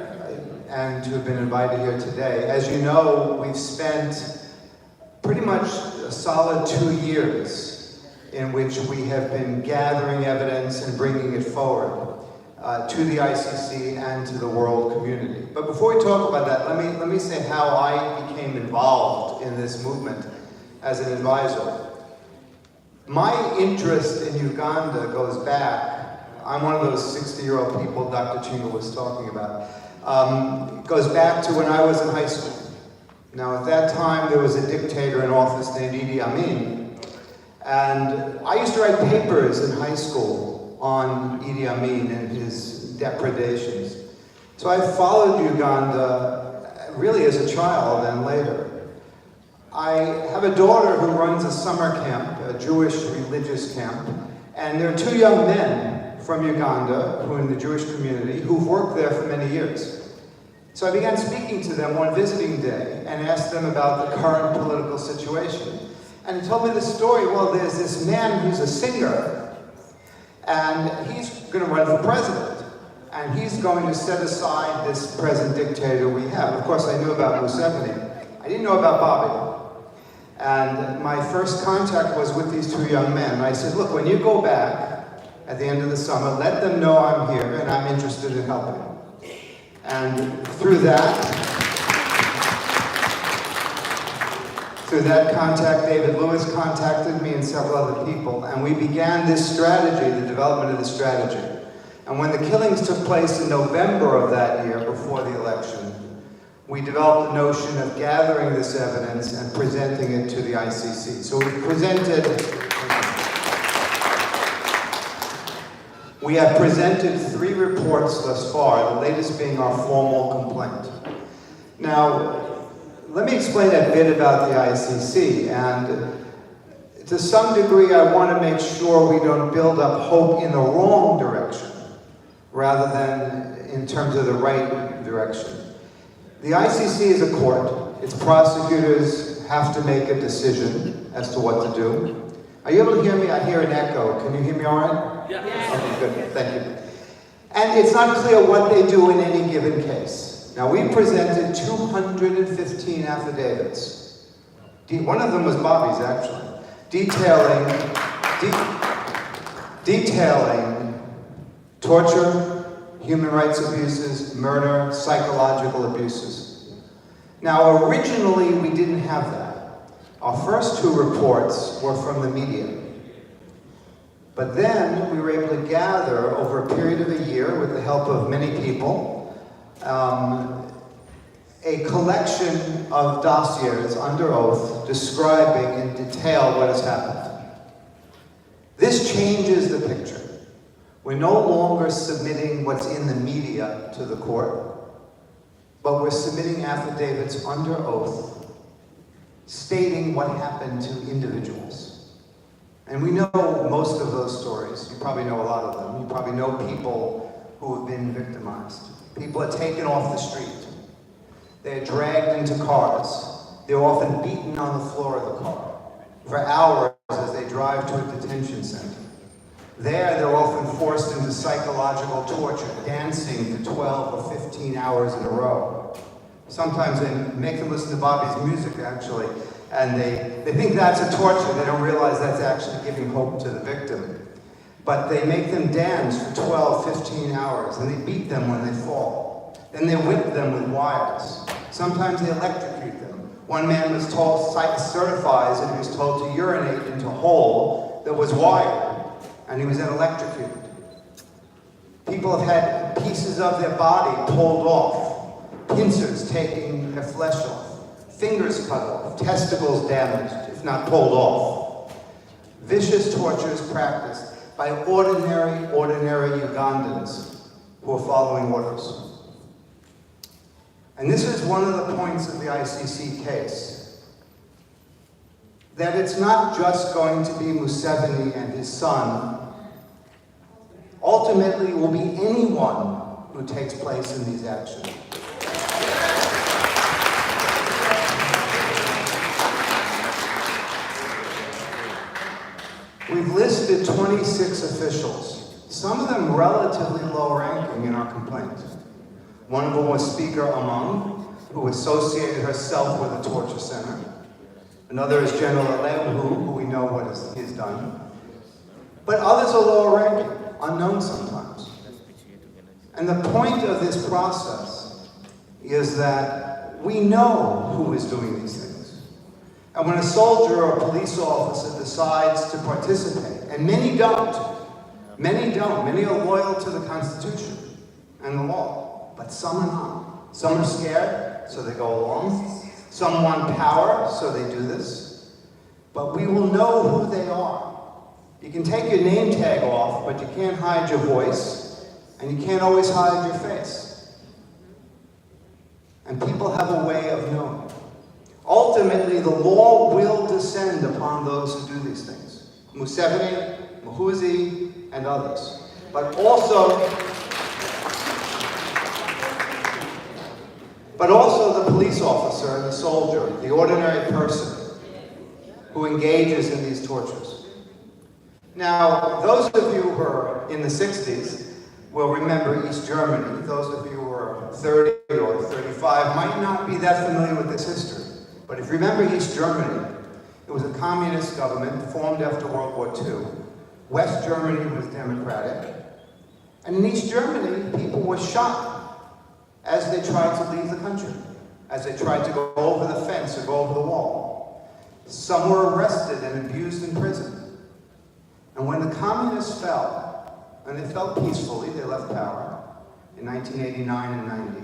and to have been invited here today. As you know, we've spent pretty much a solid 2 years in which we have been gathering evidence and bringing it forward to the ICC and to the world community. But before we talk about that, let me say how I became involved in this movement as an advisor. My interest in Uganda goes back. I'm one of those 60-year-old people Dr. Chinga was talking about. Goes back to when I was in high school. Now, at that time, there was a dictator in office named Idi Amin. And I used to write papers in high school on Idi Amin and his depredations. So I followed Uganda really as a child and later. I have a daughter who runs a summer camp, a Jewish religious camp, and there are 2 young men from Uganda who are in the Jewish community who've worked there for many years. So I began speaking to them one visiting day and asked them about the current political situation. And he told me this story. Well, there's this man who's a singer, and he's going to run for president. And he's going to set aside this present dictator we have. Of course, I knew about Museveni. I didn't know about Bobby. And my first contact was with these 2 young men. And I said, look, when you go back at the end of the summer, let them know I'm here and I'm interested in helping. And through that contact, David Lewis contacted me and several other people, and we began this strategy, the development of the strategy. And when the killings took place in November of that year, before the election, we developed the notion of gathering this evidence and presenting it to the ICC. So we have presented 3 reports thus far, the latest being our formal complaint. Now, let me explain a bit about the ICC, and to some degree I want to make sure we don't build up hope in the wrong direction, rather than in terms of the right direction. The ICC is a court. Its prosecutors have to make a decision as to what to do. Are you able to hear me? I hear an echo. Can you hear me all right? Yes. Okay, good. Thank you. And it's not clear what they do in any given case. Now, we presented 215 affidavits. One of them was Bobby's, actually, detailing torture, human rights abuses, murder, psychological abuses. Now, originally, we didn't have that. Our first two reports were from the media. But then we were able to gather over a period of a year with the help of many people, a collection of dossiers under oath describing in detail what has happened. This changes the picture. We're no longer submitting what's in the media to the court, but we're submitting affidavits under oath stating what happened to individuals. And we know most of those stories. You probably know a lot of them. You probably know people who have been victimized. People are taken off the street. They're dragged into cars. They're often beaten on the floor of the car for hours as they drive to a detention center. There, they're often forced into psychological torture, dancing for 12 or 15 hours in a row. Sometimes they make them listen to Bobby's music, actually, and they think that's a torture. They don't realize that's actually giving hope to the victim. But they make them dance for 12, 15 hours, and they beat them when they fall. Then they whip them with wires. Sometimes they electrocute them. One man was told, certifies, and he was told to urinate into a hole that was wired, and he was then electrocuted. People have had pieces of their body pulled off, pincers taking their flesh off, fingers cut off, testicles damaged, if not pulled off. Vicious tortures practiced by ordinary Ugandans who are following orders. And this is one of the points of the ICC case, that it's not just going to be Museveni and his son. Ultimately, it will be anyone who takes place in these actions. We've listed 26 officials, some of them relatively low-ranking in our complaint. One of them was Speaker Among, who associated herself with a torture center. Another is General Alem, who we know what he's done. But others are lower-ranking, unknown sometimes. And the point of this process is that we know who is doing these things. And when a soldier or a police officer decides to participate, and many don't, many are loyal to the Constitution and the law, but some are not. Some are scared, so they go along. Some want power, so they do this. But we will know who they are. You can take your name tag off, but you can't hide your voice, and you can't always hide your face. And people have a way of knowing. Ultimately, the law will descend upon those who do these things. Museveni, Muhuzi, and others. But also the police officer and the soldier, the ordinary person who engages in these tortures. Now, those of you who are in the 60s will remember East Germany. Those of you who are 30 or 35 might not be that familiar with this history. But if you remember East Germany, it was a communist government formed after World War II. West Germany was democratic. And in East Germany, people were shot as they tried to leave the country, as they tried to go over the fence or go over the wall. Some were arrested and abused in prison. And when the communists fell, and they fell peacefully, they left power in 1989 and 90,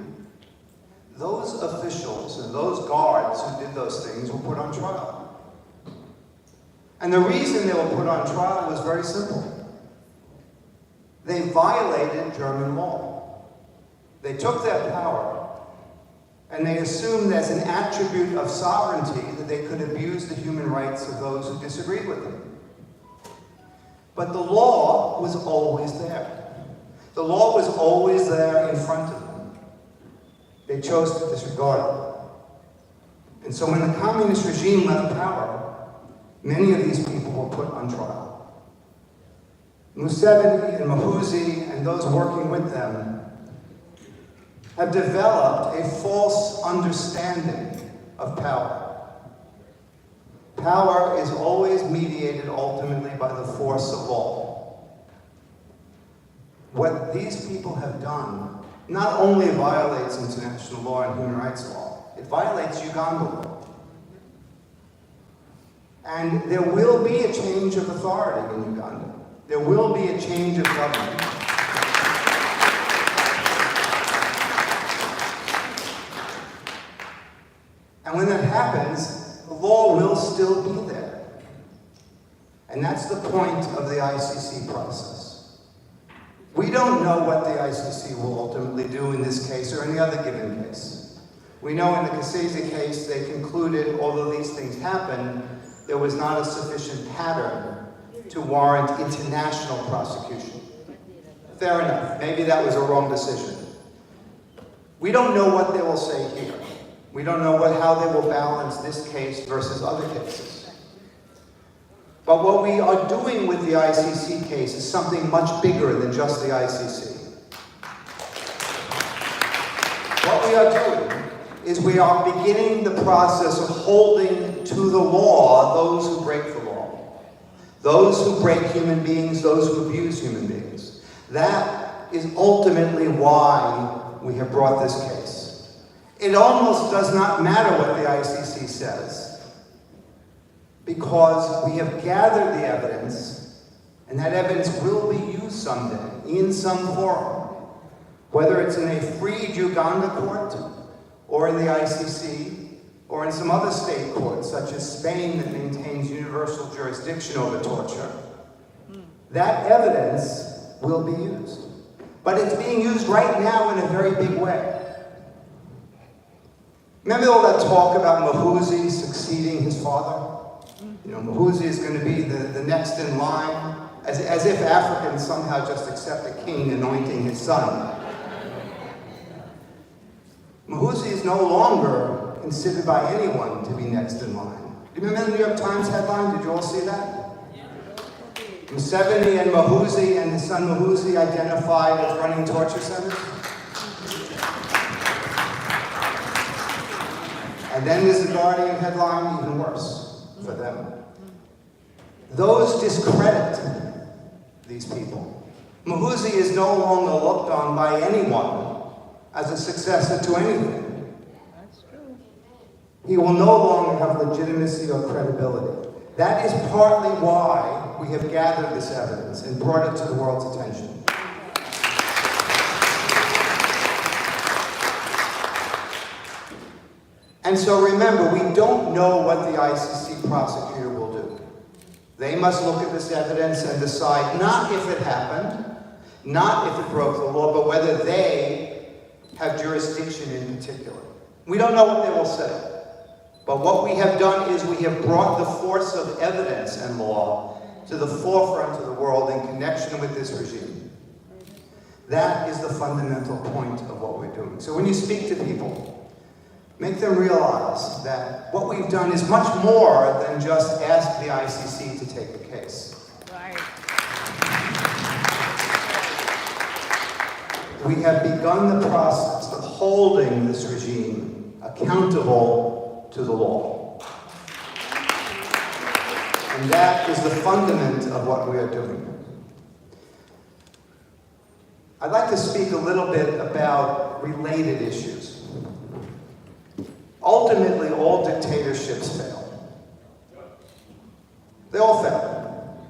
those officials and those guards who did those things were put on trial. And the reason they were put on trial was very simple. They violated German law. They took their power and they assumed as an attribute of sovereignty that they could abuse the human rights of those who disagreed with them. But the law was always there. The law was always there in front of them. They chose to disregard it. And so when the communist regime left power, many of these people people put on trial. Museveni and Mahuzi and those working with them have developed a false understanding of power. Power is always mediated ultimately by the force of law. What these people have done not only violates international law and human rights law, it violates Uganda law. And there will be a change of authority in Uganda. There will be a change of government. And when that happens, the law will still be there. And that's the point of the ICC process. We don't know what the ICC will ultimately do in this case or any other given case. We know in the Kasese case, they concluded, although these things happened, there was not a sufficient pattern to warrant international prosecution. Fair enough. Maybe that was a wrong decision. We don't know what they will say here. We don't know how they will balance this case versus other cases. But what we are doing with the ICC case is something much bigger than just the ICC. What we are doing is we are beginning the process of holding to the law those who break the law. Those who break human beings, those who abuse human beings. That is ultimately why we have brought this case. It almost does not matter what the ICC says, because we have gathered the evidence, and that evidence will be used someday in some forum, whether it's in a freed Uganda court, or in the ICC, or in some other state court, such as Spain, that maintains universal jurisdiction over torture. That evidence will be used. But it's being used right now in a very big way. Remember all that talk about Mahuzi succeeding his father? You know, Mahuzi is going to be the next in line, as if Africans somehow just accept a king anointing his son. Mahuzi is no longer considered by anyone to be next in line. Do you remember the New York Times headline? Did you all see that? Museveni and Mahuzi and his son Mahuzi identified as running torture centers. And then there's the Guardian headline, even worse for them. Those discredit these people. Mahuzi is no longer looked on by anyone as a successor to anything. That's true. He will no longer have legitimacy or credibility. That is partly why we have gathered this evidence and brought it to the world's attention. And so remember, we don't know what the ICC prosecutor will do. They must look at this evidence and decide not if it happened, not if it broke the law, but whether they have jurisdiction in particular. We don't know what they will say. But what we have done is we have brought the force of evidence and law to the forefront of the world in connection with this regime. That is the fundamental point of what we're doing. So when you speak to people, make them realize that what we've done is much more than just ask the ICC to take the case. Right. We have begun the process of holding this regime accountable to the law. And that is the fundament of what we are doing. I'd like to speak a little bit about related issues. Ultimately, all dictatorships fail. They all fail.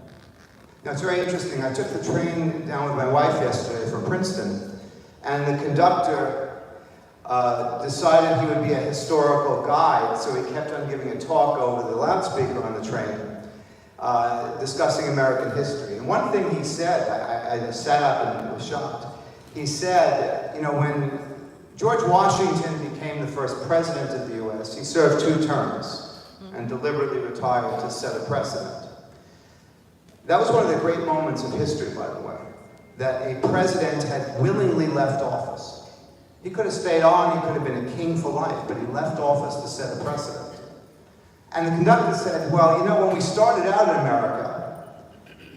Now, it's very interesting. I took the train down with my wife yesterday from Princeton, and the conductor decided he would be a historical guide, so he kept on giving a talk over the loudspeaker on the train, discussing American history. And one thing he said, I sat up and was shocked. He said, you know, when George Washington became the first president of the U.S., he served 2 terms and deliberately retired to set a precedent. That was one of the great moments of history, by the way, that a president had willingly left office. He could have stayed on, he could have been a king for life, but he left office to set a precedent. And the conductor said, well, you know, when we started out in America,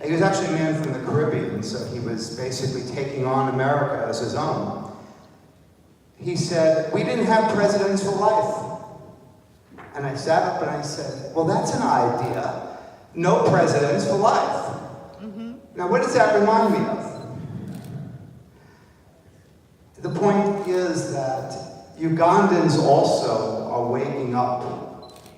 he was actually a man from the Caribbean, so he was basically taking on America as his own. He said, we didn't have presidents for life. And I sat up and I said, well, that's an idea. No presidents for life. Now, what does that remind me of? The point is that Ugandans also are waking up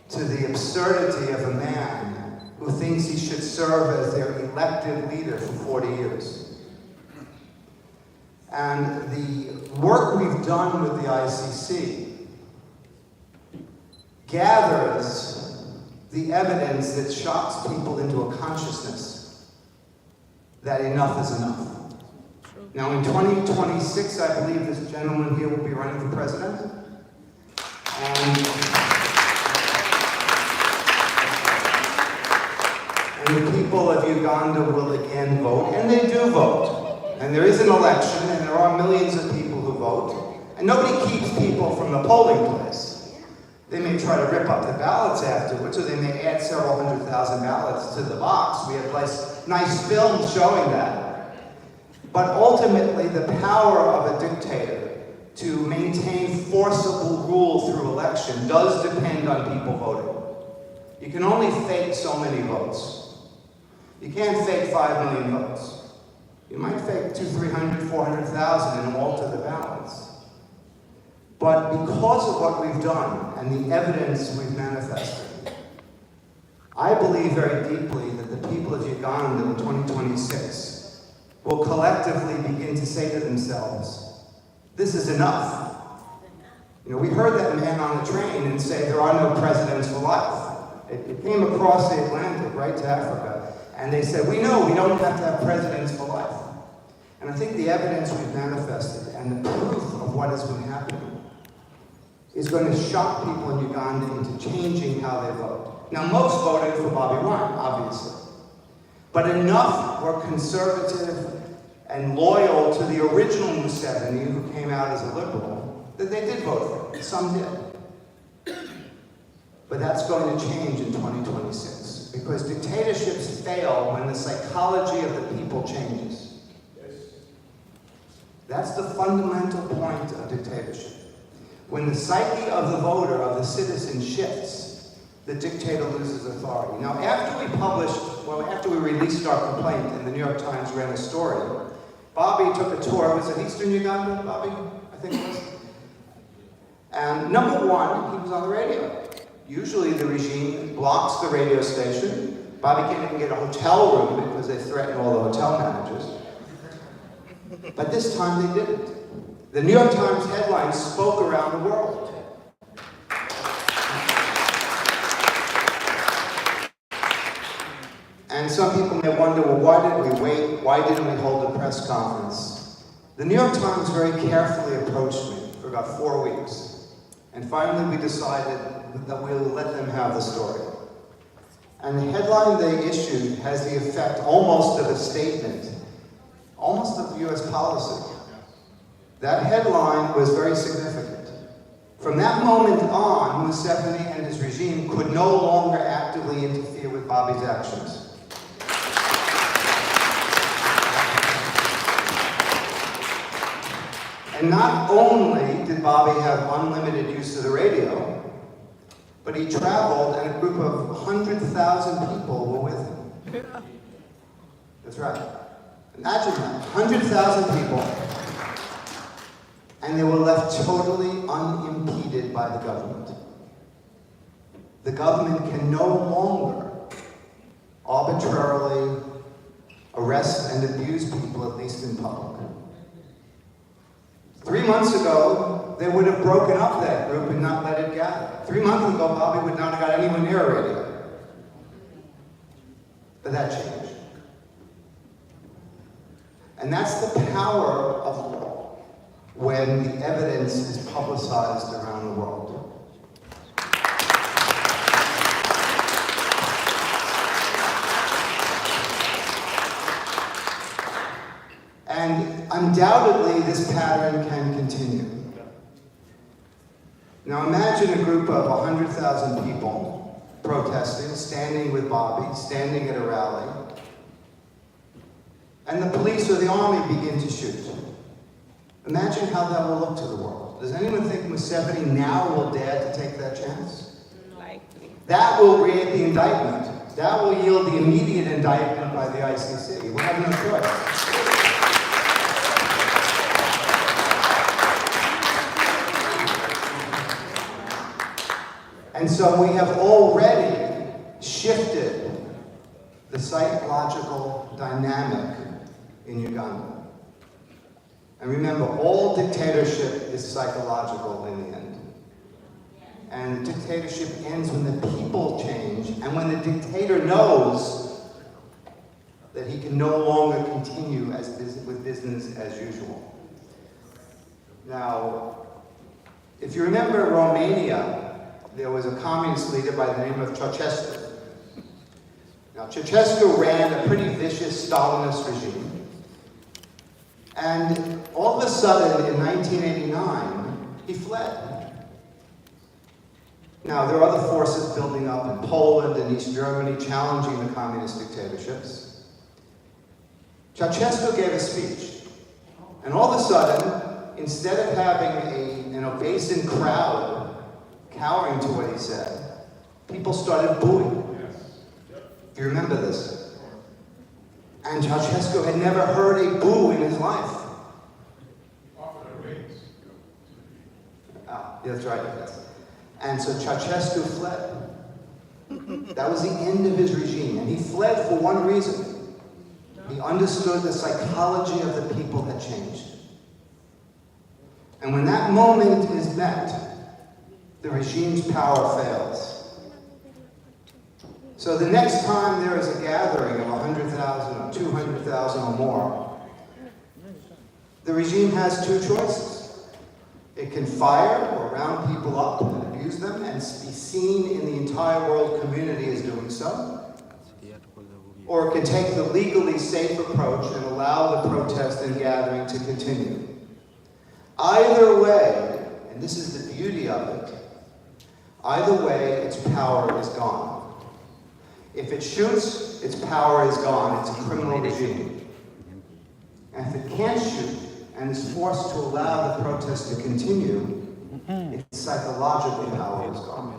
to the absurdity of a man who thinks he should serve as their elected leader for 40 years. And the work we've done with the ICC gathers the evidence that shocks people into a consciousness that enough is enough. Now in 2026, I believe this gentleman here will be running for president. And the people of Uganda will again vote, and they do vote. And there is an election, and there are millions of people who vote. And nobody keeps people from the polling place. They may try to rip up the ballots afterwards, or they may add several 100,000 ballots to the box. We have nice films showing that. But ultimately, the power of a dictator to maintain forcible rule through election does depend on people voting. You can only fake so many votes. You can't fake 5 million votes. You might fake 200, 300, 400,000 and alter the balance. But because of what we've done and the evidence we've manifested, I believe very deeply that the people of Uganda in 2026 will collectively begin to say to themselves, this is enough. You know, we heard that man on the train and say there are no presidents for life. It came across the Atlantic, right to Africa, and they said, we know we don't have to have presidents for life. And I think the evidence we've manifested and the proof of what has been happening is going to shock people in Uganda into changing how they vote. Now, most voted for Bobby Wine, obviously. But enough were conservative and loyal to the original Museveni, who came out as a liberal, that they did vote for him. Some did. But that's going to change in 2026, because dictatorships fail when the psychology of the people changes. That's the fundamental point of dictatorship. When the psyche of the voter, of the citizen shifts, the dictator loses authority. Now, after we released our complaint, and the New York Times ran a story, Bobby took a tour. Was it Eastern Uganda, Bobby? I think it was. And number one, he was on the radio. Usually the regime blocks the radio station. Bobby can't even get a hotel room because they threaten all the hotel managers. But this time they didn't. The New York Times headlines spoke around the world. And some people may wonder, well, why did we wait? Why didn't we hold a press conference? The New York Times very carefully approached me for about 4 weeks. And finally we decided that we'll let them have the story. And the headline they issued has the effect almost of a statement, almost of US policy. That headline was very significant. From that moment on, Museveni and his regime could no longer actively interfere with Bobby's actions. And not only did Bobby have unlimited use of the radio, but he traveled and a group of 100,000 people were with him. That's right. Imagine that, 100,000 people. And they were left totally unimpeded by the government. The government can no longer arbitrarily arrest and abuse people, at least in public. 3 months ago, they would have broken up that group and not let it gather. 3 months ago, Bobby would not have got anyone near a radio. But that changed. And that's the power of law, when the evidence is publicized around the world. And undoubtedly, this pattern can continue. Now imagine a group of 100,000 people protesting, standing with Bobby, standing at a rally, and the police or the army begin to shoot. Imagine how that will look to the world. Does anyone think Museveni now will dare to take that chance? Likely. That will create the indictment. That will yield the immediate indictment by the ICC. We'll have no choice. And so we have already shifted the psychological dynamic in Uganda. And remember, all dictatorship is psychological in the end. And dictatorship ends when the people change, and when the dictator knows that he can no longer continue with business as usual. Now, if you remember Romania, there was a communist leader by the name of Ceausescu. Now, Ceausescu ran a pretty vicious Stalinist regime. And all of a sudden, in 1989, he fled. Now, there are other forces building up in Poland and East Germany challenging the communist dictatorships. Ceausescu gave a speech. And all of a sudden, instead of having an ovating crowd cowering to what he said, people started booing. Do you remember this? And Ceausescu had never heard a boo in his life. Oh, that's right, yes. And so Ceausescu fled. That was the end of his regime, and he fled for one reason. He understood the psychology of the people had changed. And when that moment is met, the regime's power fails. So the next time there is a gathering of 100,000 or 200,000 or more, the regime has two choices. It can fire or round people up and abuse them and be seen in the entire world community as doing so. Or it can take the legally safe approach and allow the protest and gathering to continue. Either way, and this is the beauty of it, either way, its power is gone. If it shoots, its power is gone. It's a criminal regime. And if it can't shoot and is forced to allow the protest to continue, its psychological power is gone.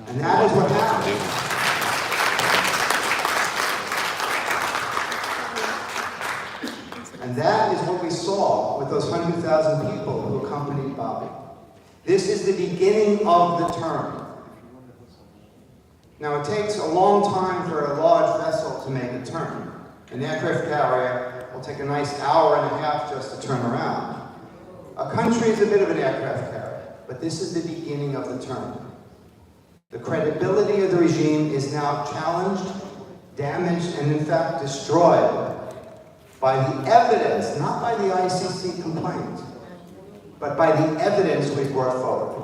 And that is what happened. And that is what we saw with those 100,000 people who accompanied Bobby. This is the beginning of the turn. Now, it takes a long time for a large vessel to make a turn. An aircraft carrier will take a nice hour and a half just to turn around. A country is a bit of an aircraft carrier, but this is the beginning of the turn. The credibility of the regime is now challenged, damaged, and in fact destroyed by the evidence, not by the ICC complaint, but by the evidence we brought forward.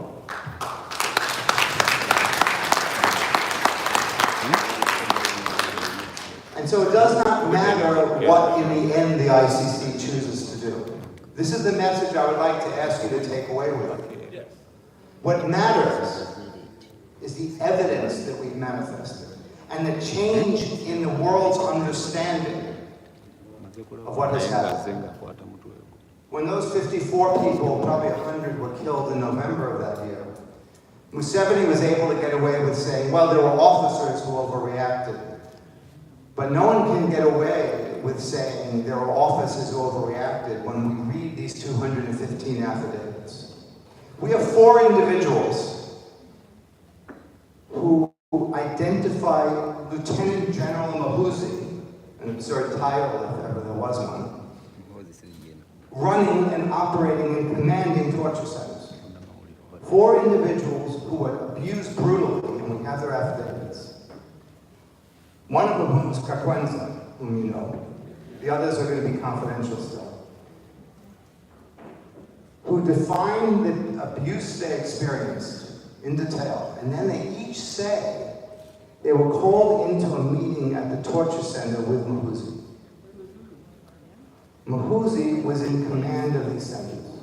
And so it does not matter what, in the end, the ICC chooses to do. This is the message I would like to ask you to take away with you. What matters is the evidence that we've manifested and the change in the world's understanding of what has happened. When those 54 people, probably 100, were killed in November of that year, Museveni was able to get away with saying, well, there were officers who overreacted. But no one can get away with saying there were officers who overreacted when we read these 215 affidavits. We have 4 individuals who identify Lieutenant General Mahuzi, an absurd title if ever there was one, running and operating and commanding torture centers. 4 individuals who were abused brutally, and we have their affidavits. One of whom was Kakwenza, whom you know. The others are going to be confidential still. Who defined the abuse they experienced in detail, and then they each say they were called into a meeting at the torture center with Mahuzi. Mahuzi was in command of these centers.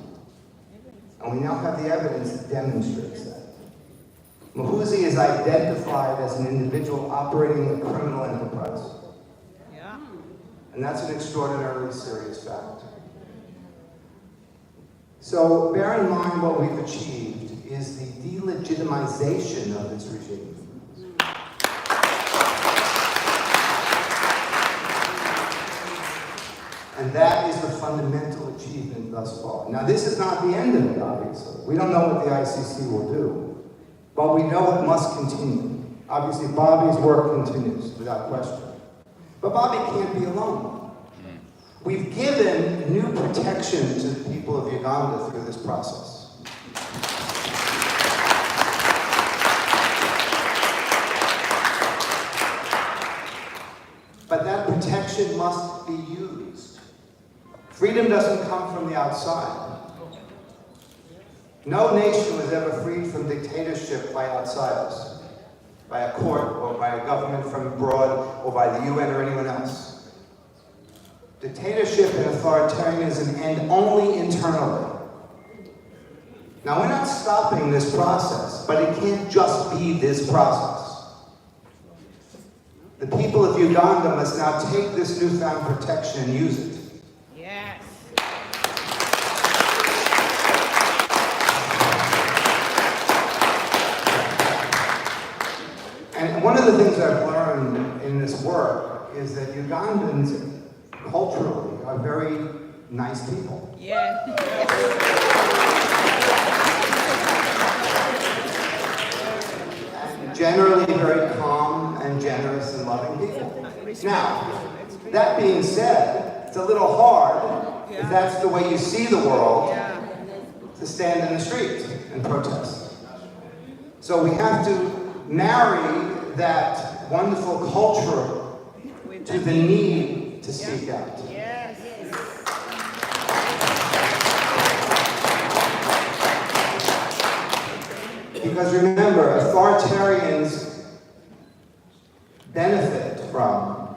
And we now have the evidence that demonstrates that. Muhoozi is identified as an individual operating a criminal enterprise. Yeah. And that's an extraordinarily serious fact. So bear in mind what we've achieved is the delegitimization of this regime. And that is the fundamental achievement thus far. Now, this is not the end of it, obviously. We don't know what the ICC will do, but we know it must continue. Obviously, Bobby's work continues, without question. But Bobby can't be alone. We've given new protection to the people of Uganda through this process. But that protection must be used. Freedom doesn't come from the outside. No nation was ever freed from dictatorship by outsiders, by a court or by a government from abroad or by the UN or anyone else. Dictatorship and authoritarianism end only internally. Now, we're not stopping this process, but it can't just be this process. The people of Uganda must now take this newfound protection and use it. Yes. And one of the things I've learned in this work is that Ugandans culturally are very nice people. Yes. And generally very calm and generous and loving people. Now, that being said, it's a little hard, if that's the way you see the world, to stand in the street and protest. So we have to marry that wonderful culture to the need to speak out. Yes. Because remember, authoritarians benefit from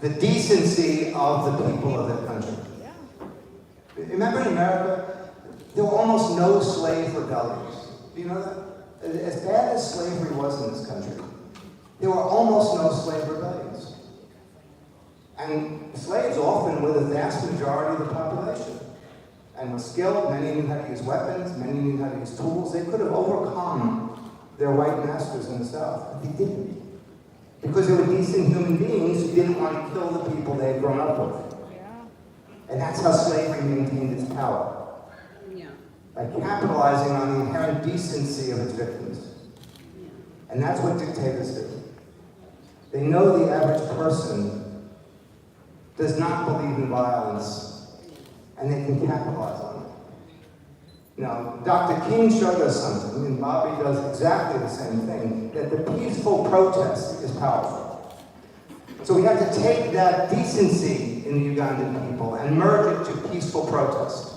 the decency of the people of their country. Remember in America, there were almost no slave rebellions. Do you know that? As bad as slavery was in this country, there were almost no slave rebellions. And slaves often were the vast majority of the population. And were skilled, many knew how to use weapons, many knew how to use tools. They could have overcome their white masters in the South, but they didn't. Because they were decent human beings who didn't want to kill the people they had grown up with. And that's how slavery maintained its power. By capitalizing on the inherent decency of its victims. And that's what dictators do. They know the average person does not believe in violence, and they can capitalize on it. Now, Dr. King showed us something, and Bobby does exactly the same thing, that the peaceful protest is powerful. So we have to take that decency in the Ugandan people and merge it to peaceful protest.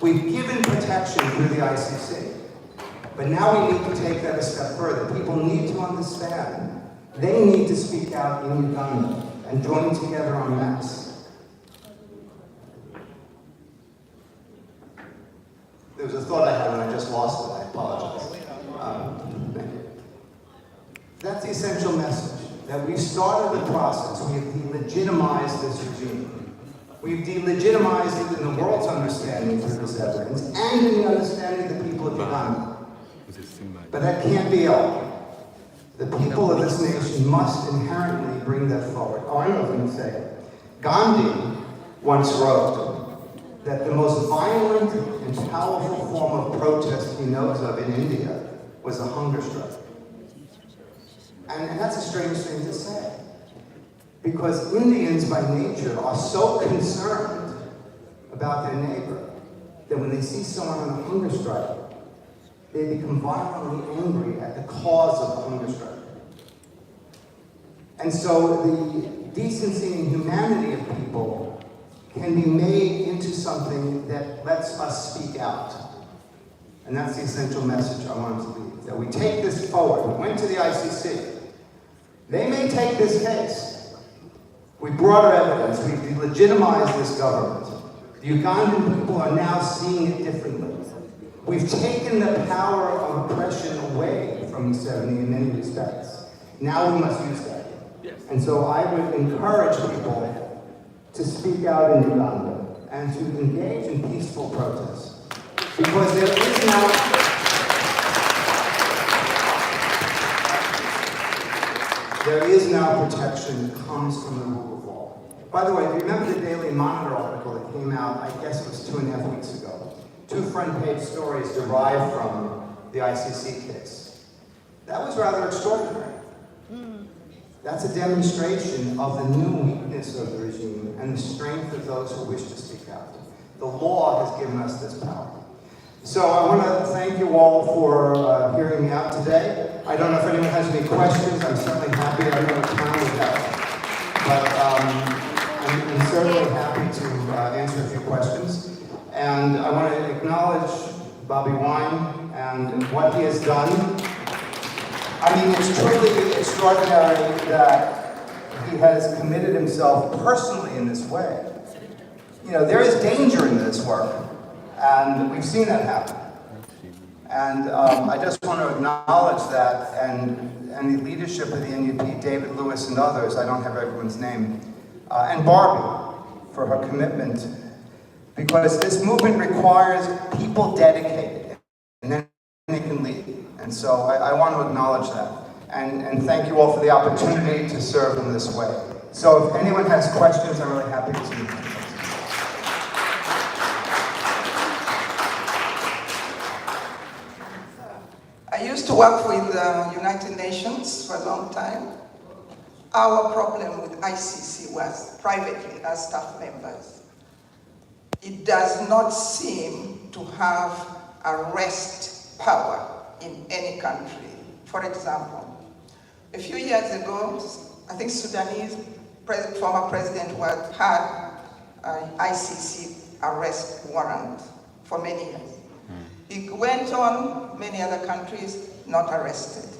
We've given protection through the ICC, but now we need to take that a step further. People need to understand. They need to speak out in Uganda and join together en masse. There was a thought I had and I just lost it. I apologize. Thank you. That's the essential message, that we've started the process. We have delegitimized this regime. We've delegitimized it in the world's understanding through this evidence and in the understanding of the people of Uganda. But that can't be all. The people of this nation must inherently bring that forward. Oh, I know what I'm going to say. Gandhi once wrote that the most violent and powerful form of protest he knows of in India was a hunger strike. And that's a strange thing to say. Because Indians by nature are so concerned about their neighbor that when they see someone on a hunger strike, they become violently angry at the cause of the hunger strike. And so the decency and humanity of people can be made into something that lets us speak out. And that's the essential message I wanted to leave, that we take this forward. We went to the ICC. They may take this case. We brought our evidence. We've delegitimized this government. The Ugandan people are now seeing it differently. We've taken the power of oppression away from Museveni in many respects. Now we must use that. And so I would encourage people to speak out in Uganda and to engage in peaceful protests. Because there is now protection that comes from the rule of law. By the way, if you remember the Daily Monitor article that came out, I guess it was 2.5 weeks ago, 2 front-page stories derived from the ICC case. That was rather extraordinary. That's a demonstration of the new weakness of the regime and the strength of those who wish to speak out. The law has given us this power. So I want to thank you all for hearing me out today. I don't know if anyone has any questions. I'm certainly happy. I don't know what time we have. But I'm certainly happy to answer a few questions. And I want to acknowledge Bobby Wine and what he has done. I mean, it's truly extraordinary that he has committed himself personally in this way. You know, there is danger in this work, and we've seen that happen. And I just want to acknowledge that, and the leadership of the NUP, David Lewis and others, I don't have everyone's name, and Barbie for her commitment, because this movement requires people dedicated, and then they can lead. And so I want to acknowledge that. And thank you all for the opportunity to serve in this way. So if anyone has questions, I'm really happy to. I used to work with the United Nations for a long time. Our problem with ICC was privately as staff members. It does not seem to have arrest power in any country. For example, a few years ago, I think Sudanese former president had an ICC arrest warrant for many years. He went on many other countries, not arrested.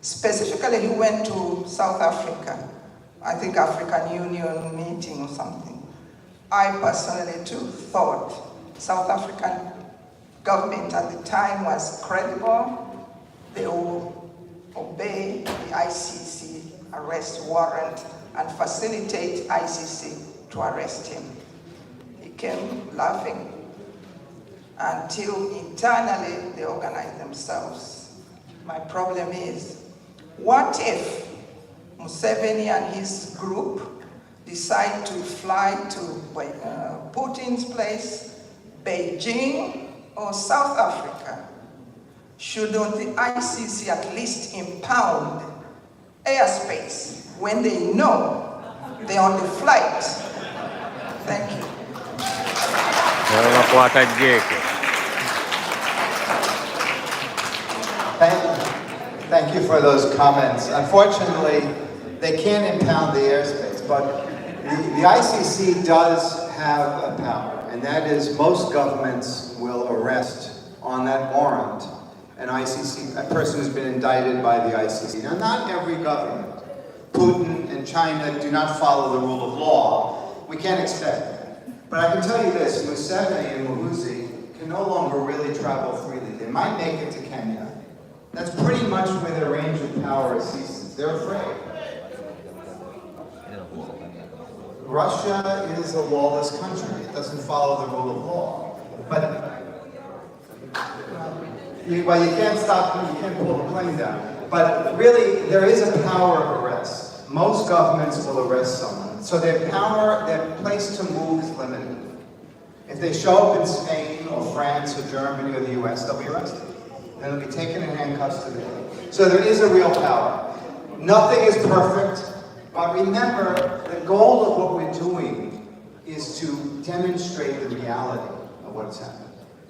Specifically, he went to South Africa, I think African Union meeting or something. I personally too thought South African government at the time was credible. They will obey the ICC arrest warrant and facilitate ICC to arrest him. He came laughing until internally they organized themselves. My problem is, what if Museveni and his group decide to fly to Putin's place, Beijing, or South Africa? Shouldn't the ICC at least impound airspace when they know they're on the flight? Thank you. Thank you for those comments. Unfortunately, they can't impound the airspace, but the ICC does have a power, and that is most governments will arrest on that warrant a person who's been indicted by the ICC. Now, not every government, Putin and China, do not follow the rule of law. We can't expect that. But I can tell you this, Museveni and Muhoozi can no longer really travel freely. They might make it to Kenya. That's pretty much where their range of power ceases. They're afraid. Russia is a lawless country. It doesn't follow the rule of law. But you can't stop them, you can't pull the plane down. But really, there is a power of arrest. Most governments will arrest someone. So their power, their place to move is limited. If they show up in Spain or France or Germany or the US, they'll be arrested. Then they'll be taken in handcuffs to the day. So there is a real power. Nothing is perfect, but remember, the goal of what we're doing is to demonstrate the reality of what's happening.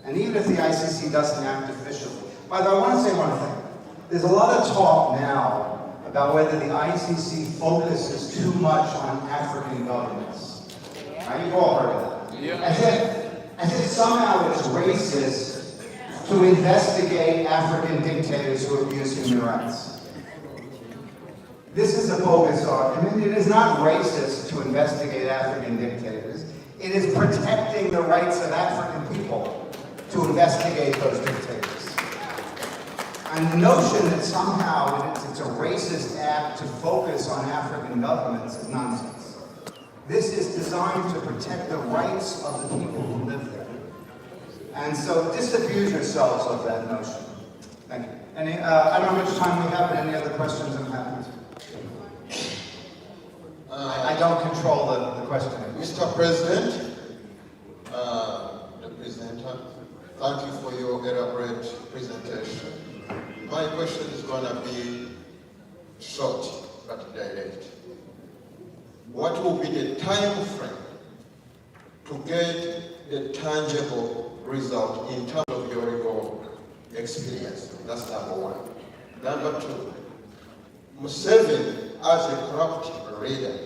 And even if the ICC doesn't act officially. By the way, I want to say one thing. There's a lot of talk now about whether the ICC focuses too much on African governments. Right? You've all heard of that. Yeah. As if somehow it's racist to investigate African dictators who abuse human rights. This is a bogus argument. It is not racist to investigate African dictators. It is protecting the rights of African people to investigate those dictators. And the notion that somehow it's a racist act to focus on African governments is nonsense. This is designed to protect the rights of the people who live there. And so disabuse yourselves of that notion. Thank you. I don't know how much time we have, but any other questions I'm happy to. I don't control the question. Mr. President, the presenter, thank you for your elaborate presentation. My question is going to be short but direct. What will be the time frame to get the tangible result in terms of your legal experience? That's number one. Number two, Museveni as a corrupt leader,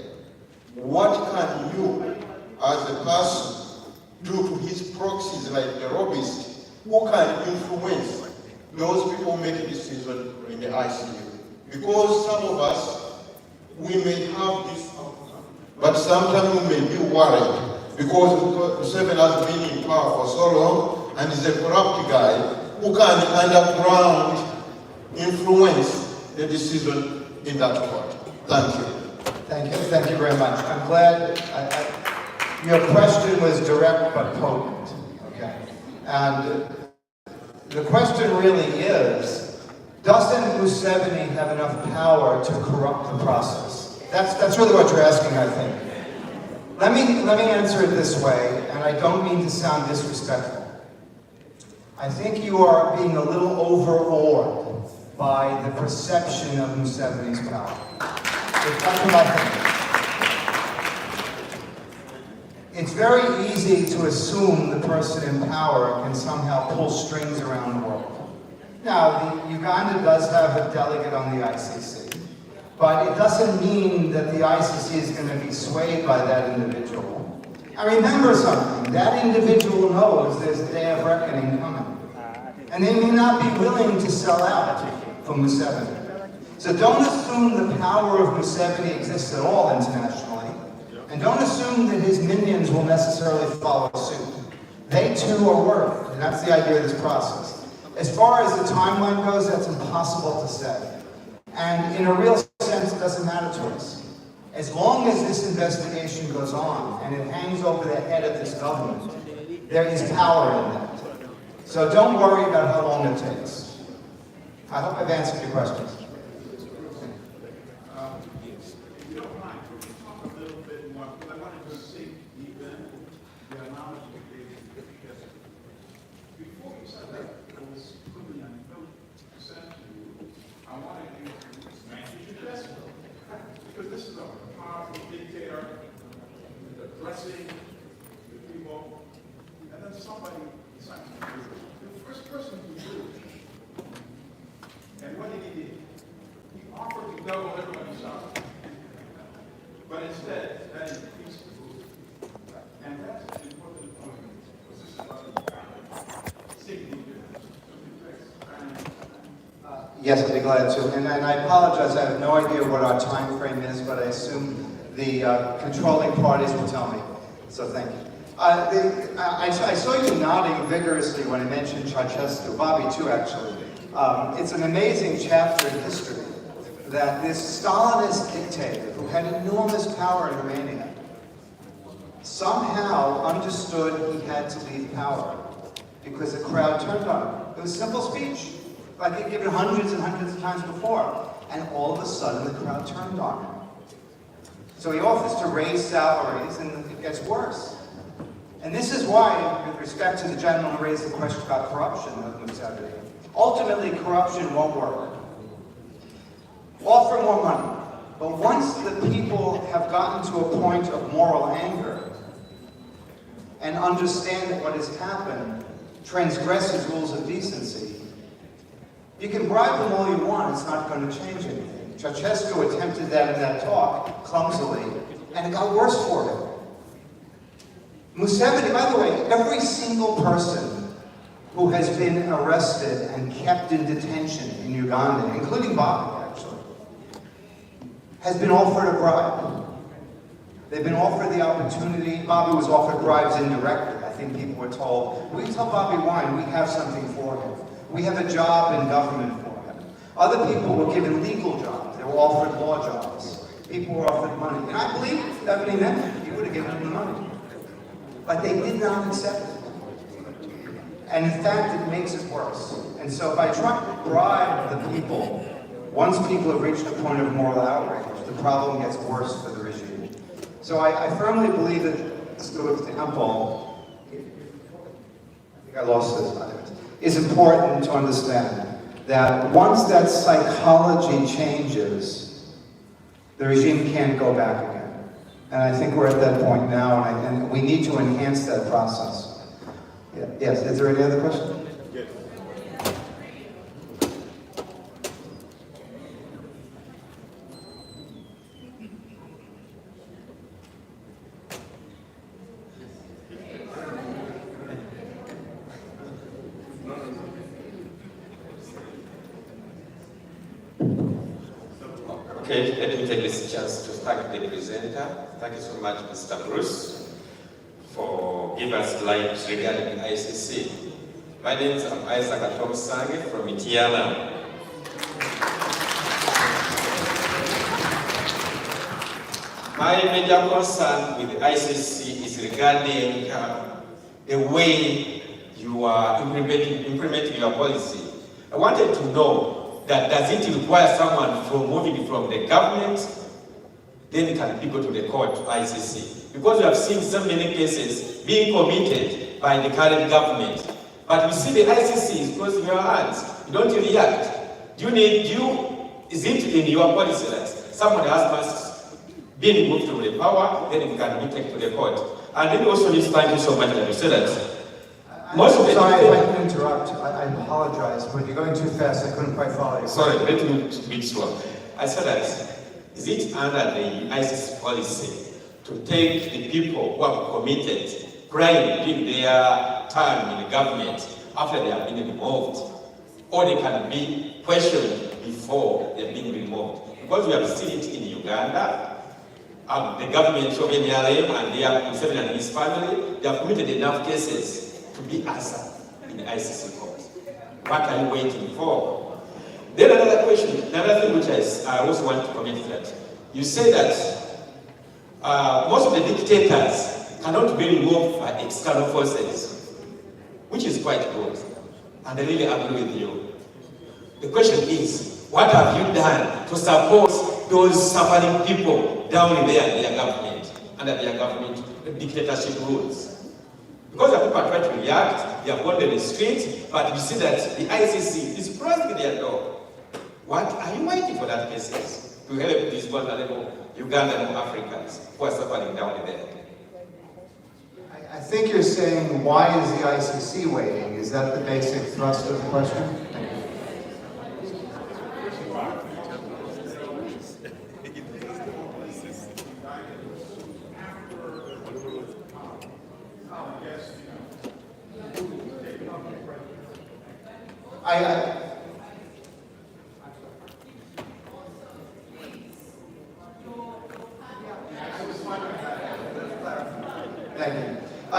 what can you as a person do to his proxies like the lobbyists who can influence those people making decisions in the ICU? Because some of us, we may have this outcome, but sometimes we may be worried because Museveni has been in power for so long and is a corrupt guy who can underground influence the decision in that court. Thank you. Thank you very much. I'm glad your question was direct but potent, okay? And the question really is, doesn't Museveni have enough power to corrupt the process? That's really what you're asking, I think. Let me answer it this way, and I don't mean to sound disrespectful. I think you are being a little overawed by the perception of Museveni's power. That's what I think. It's very easy to assume the person in power can somehow pull strings around the world. Now, Uganda does have a delegate on the ICC, but it doesn't mean that the ICC is going to be swayed by that individual. And remember something, that individual knows there's a day of reckoning coming. And they may not be willing to sell out for Museveni. So don't assume the power of Museveni exists at all internationally. And don't assume that his minions will necessarily follow suit. They too are worried, and that's the idea of this process. As far as the timeline goes, that's impossible to say. And in a real sense, it doesn't matter to us. As long as this investigation goes on, and it hangs over the head of this government, there is power in that. So don't worry about how long it takes. I hope I've answered your questions. Because this is a powerful dictator, addressing the people, and then somebody decided to do it. The first person who did it. And what did he do? He offered to double everybody's salary. But instead, that increased the food. And that's an important point. Because this is about the significant. Yes, I'd be glad to. And I apologize, I have no idea what our time frame is, but I assume the controlling parties will tell me. So thank you. I saw you nodding vigorously when I mentioned Ceausescu, Bobby too, actually. It's an amazing chapter in history that this Stalinist dictator who had enormous power in Romania somehow understood he had to leave power because the crowd turned on him. It was simple speech, like he'd given hundreds and hundreds of times before. And all of a sudden, the crowd turned on him. So he offers to raise salaries, and it gets worse. And this is why, with respect to the gentleman who raised the question about corruption of Museveni, ultimately corruption won't work. Offer more money. But once the people have gotten to a point of moral anger and understand that what has happened transgresses rules of decency, you can bribe them all you want, it's not going to change anything. Ceausescu attempted that in that talk, clumsily, and it got worse for him. Museveni, by the way, every single person who has been arrested and kept in detention in Uganda, including Bobby, actually, has been offered a bribe. They've been offered the opportunity. Bobby was offered bribes indirectly, I think people were told, we tell Bobby Wine we have something for him. We have a job in government for him. Other people were given legal jobs. They were offered law jobs. People were offered money. And I believe Stephanie meant he would have given them the money. But they did not accept it. And in fact, it makes it worse. And so by trying to bribe the people, once people have reached a point of moral outrage, the problem gets worse for the regime. So I firmly believe that Stuart's example, I think I lost this, is important to understand that once that psychology changes, the regime can't go back again. And I think we're at that point now, and we need to enhance that process. Yeah. Yes, is there any other question? Yes. Okay, let me take this chance to thank the presenter. Thank you so much, Mr. Bruce, for giving us light regarding the ICC. My name is Isaac Atomsange from Itiana. My major concern with the ICC is regarding the way you are implementing your policy. I wanted to know that does it require someone from moving from the government, then can people to the court, ICC? Because we have seen so many cases being committed by the current government. But we see the ICC is closing your hands. You don't react. Is it in your policy that someone has been moved to the power, then it can be taken to the court? And then also, thank you so much that you said that. Sorry if I can interrupt. I apologize, but you're going too fast. I couldn't quite follow you. Sorry, let me speak slow. I said that, is it under the ICC policy to take the people who have committed crime during their time in the government after they have been removed, or they can be questioned before they've been removed? Because we have seen it in Uganda, the government of NRM and Museveni and his family, they have committed enough cases to be answered in the ICC court. What are you waiting for? Then another question, another thing which I also want to comment that you say that most of the dictators cannot be removed by external forces, which is quite good, and I really agree with you. The question is, what have you done to support those suffering people down there in their government, under their government dictatorship rules? Because the people are trying to react, they have gone to the streets, but you see that the ICC is closing their door. What are you waiting for that cases to help these vulnerable Ugandan Africans who are suffering down there? I think you're saying, why is the ICC waiting? Is that the basic thrust of the question? Thank you.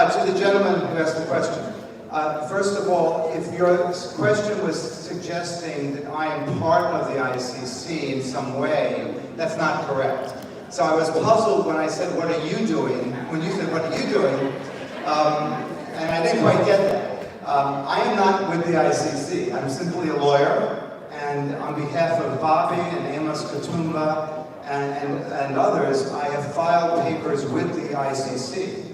To the gentleman who asked the question, first of all, if your question was suggesting that I am part of the ICC in some way, that's not correct. So I was puzzled when I said, what are you doing? When you said, what are you doing? And I didn't quite get that. I am not with the ICC. I'm simply a lawyer, and on behalf of Bobby and Amos Katumba and others, I have filed papers with the ICC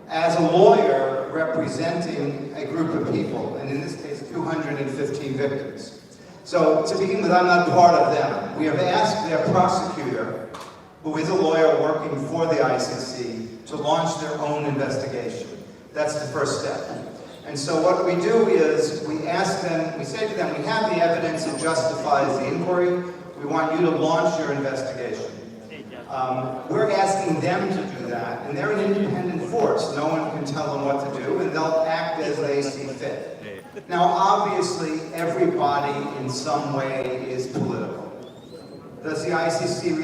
as a lawyer representing a group of people, and in this case, 215 victims. So to begin with, I'm not part of them. We have asked their prosecutor, who is a lawyer working for the ICC, to launch their own investigation. That's the first step. And so what we do is we ask them, we say to them, we have the evidence that justifies the inquiry. We want you to launch your investigation. We're asking them to do that, and they're an independent force. No one can tell them what to do, and they'll act as they see fit. Now, obviously, everybody in some way is political. Does the ICC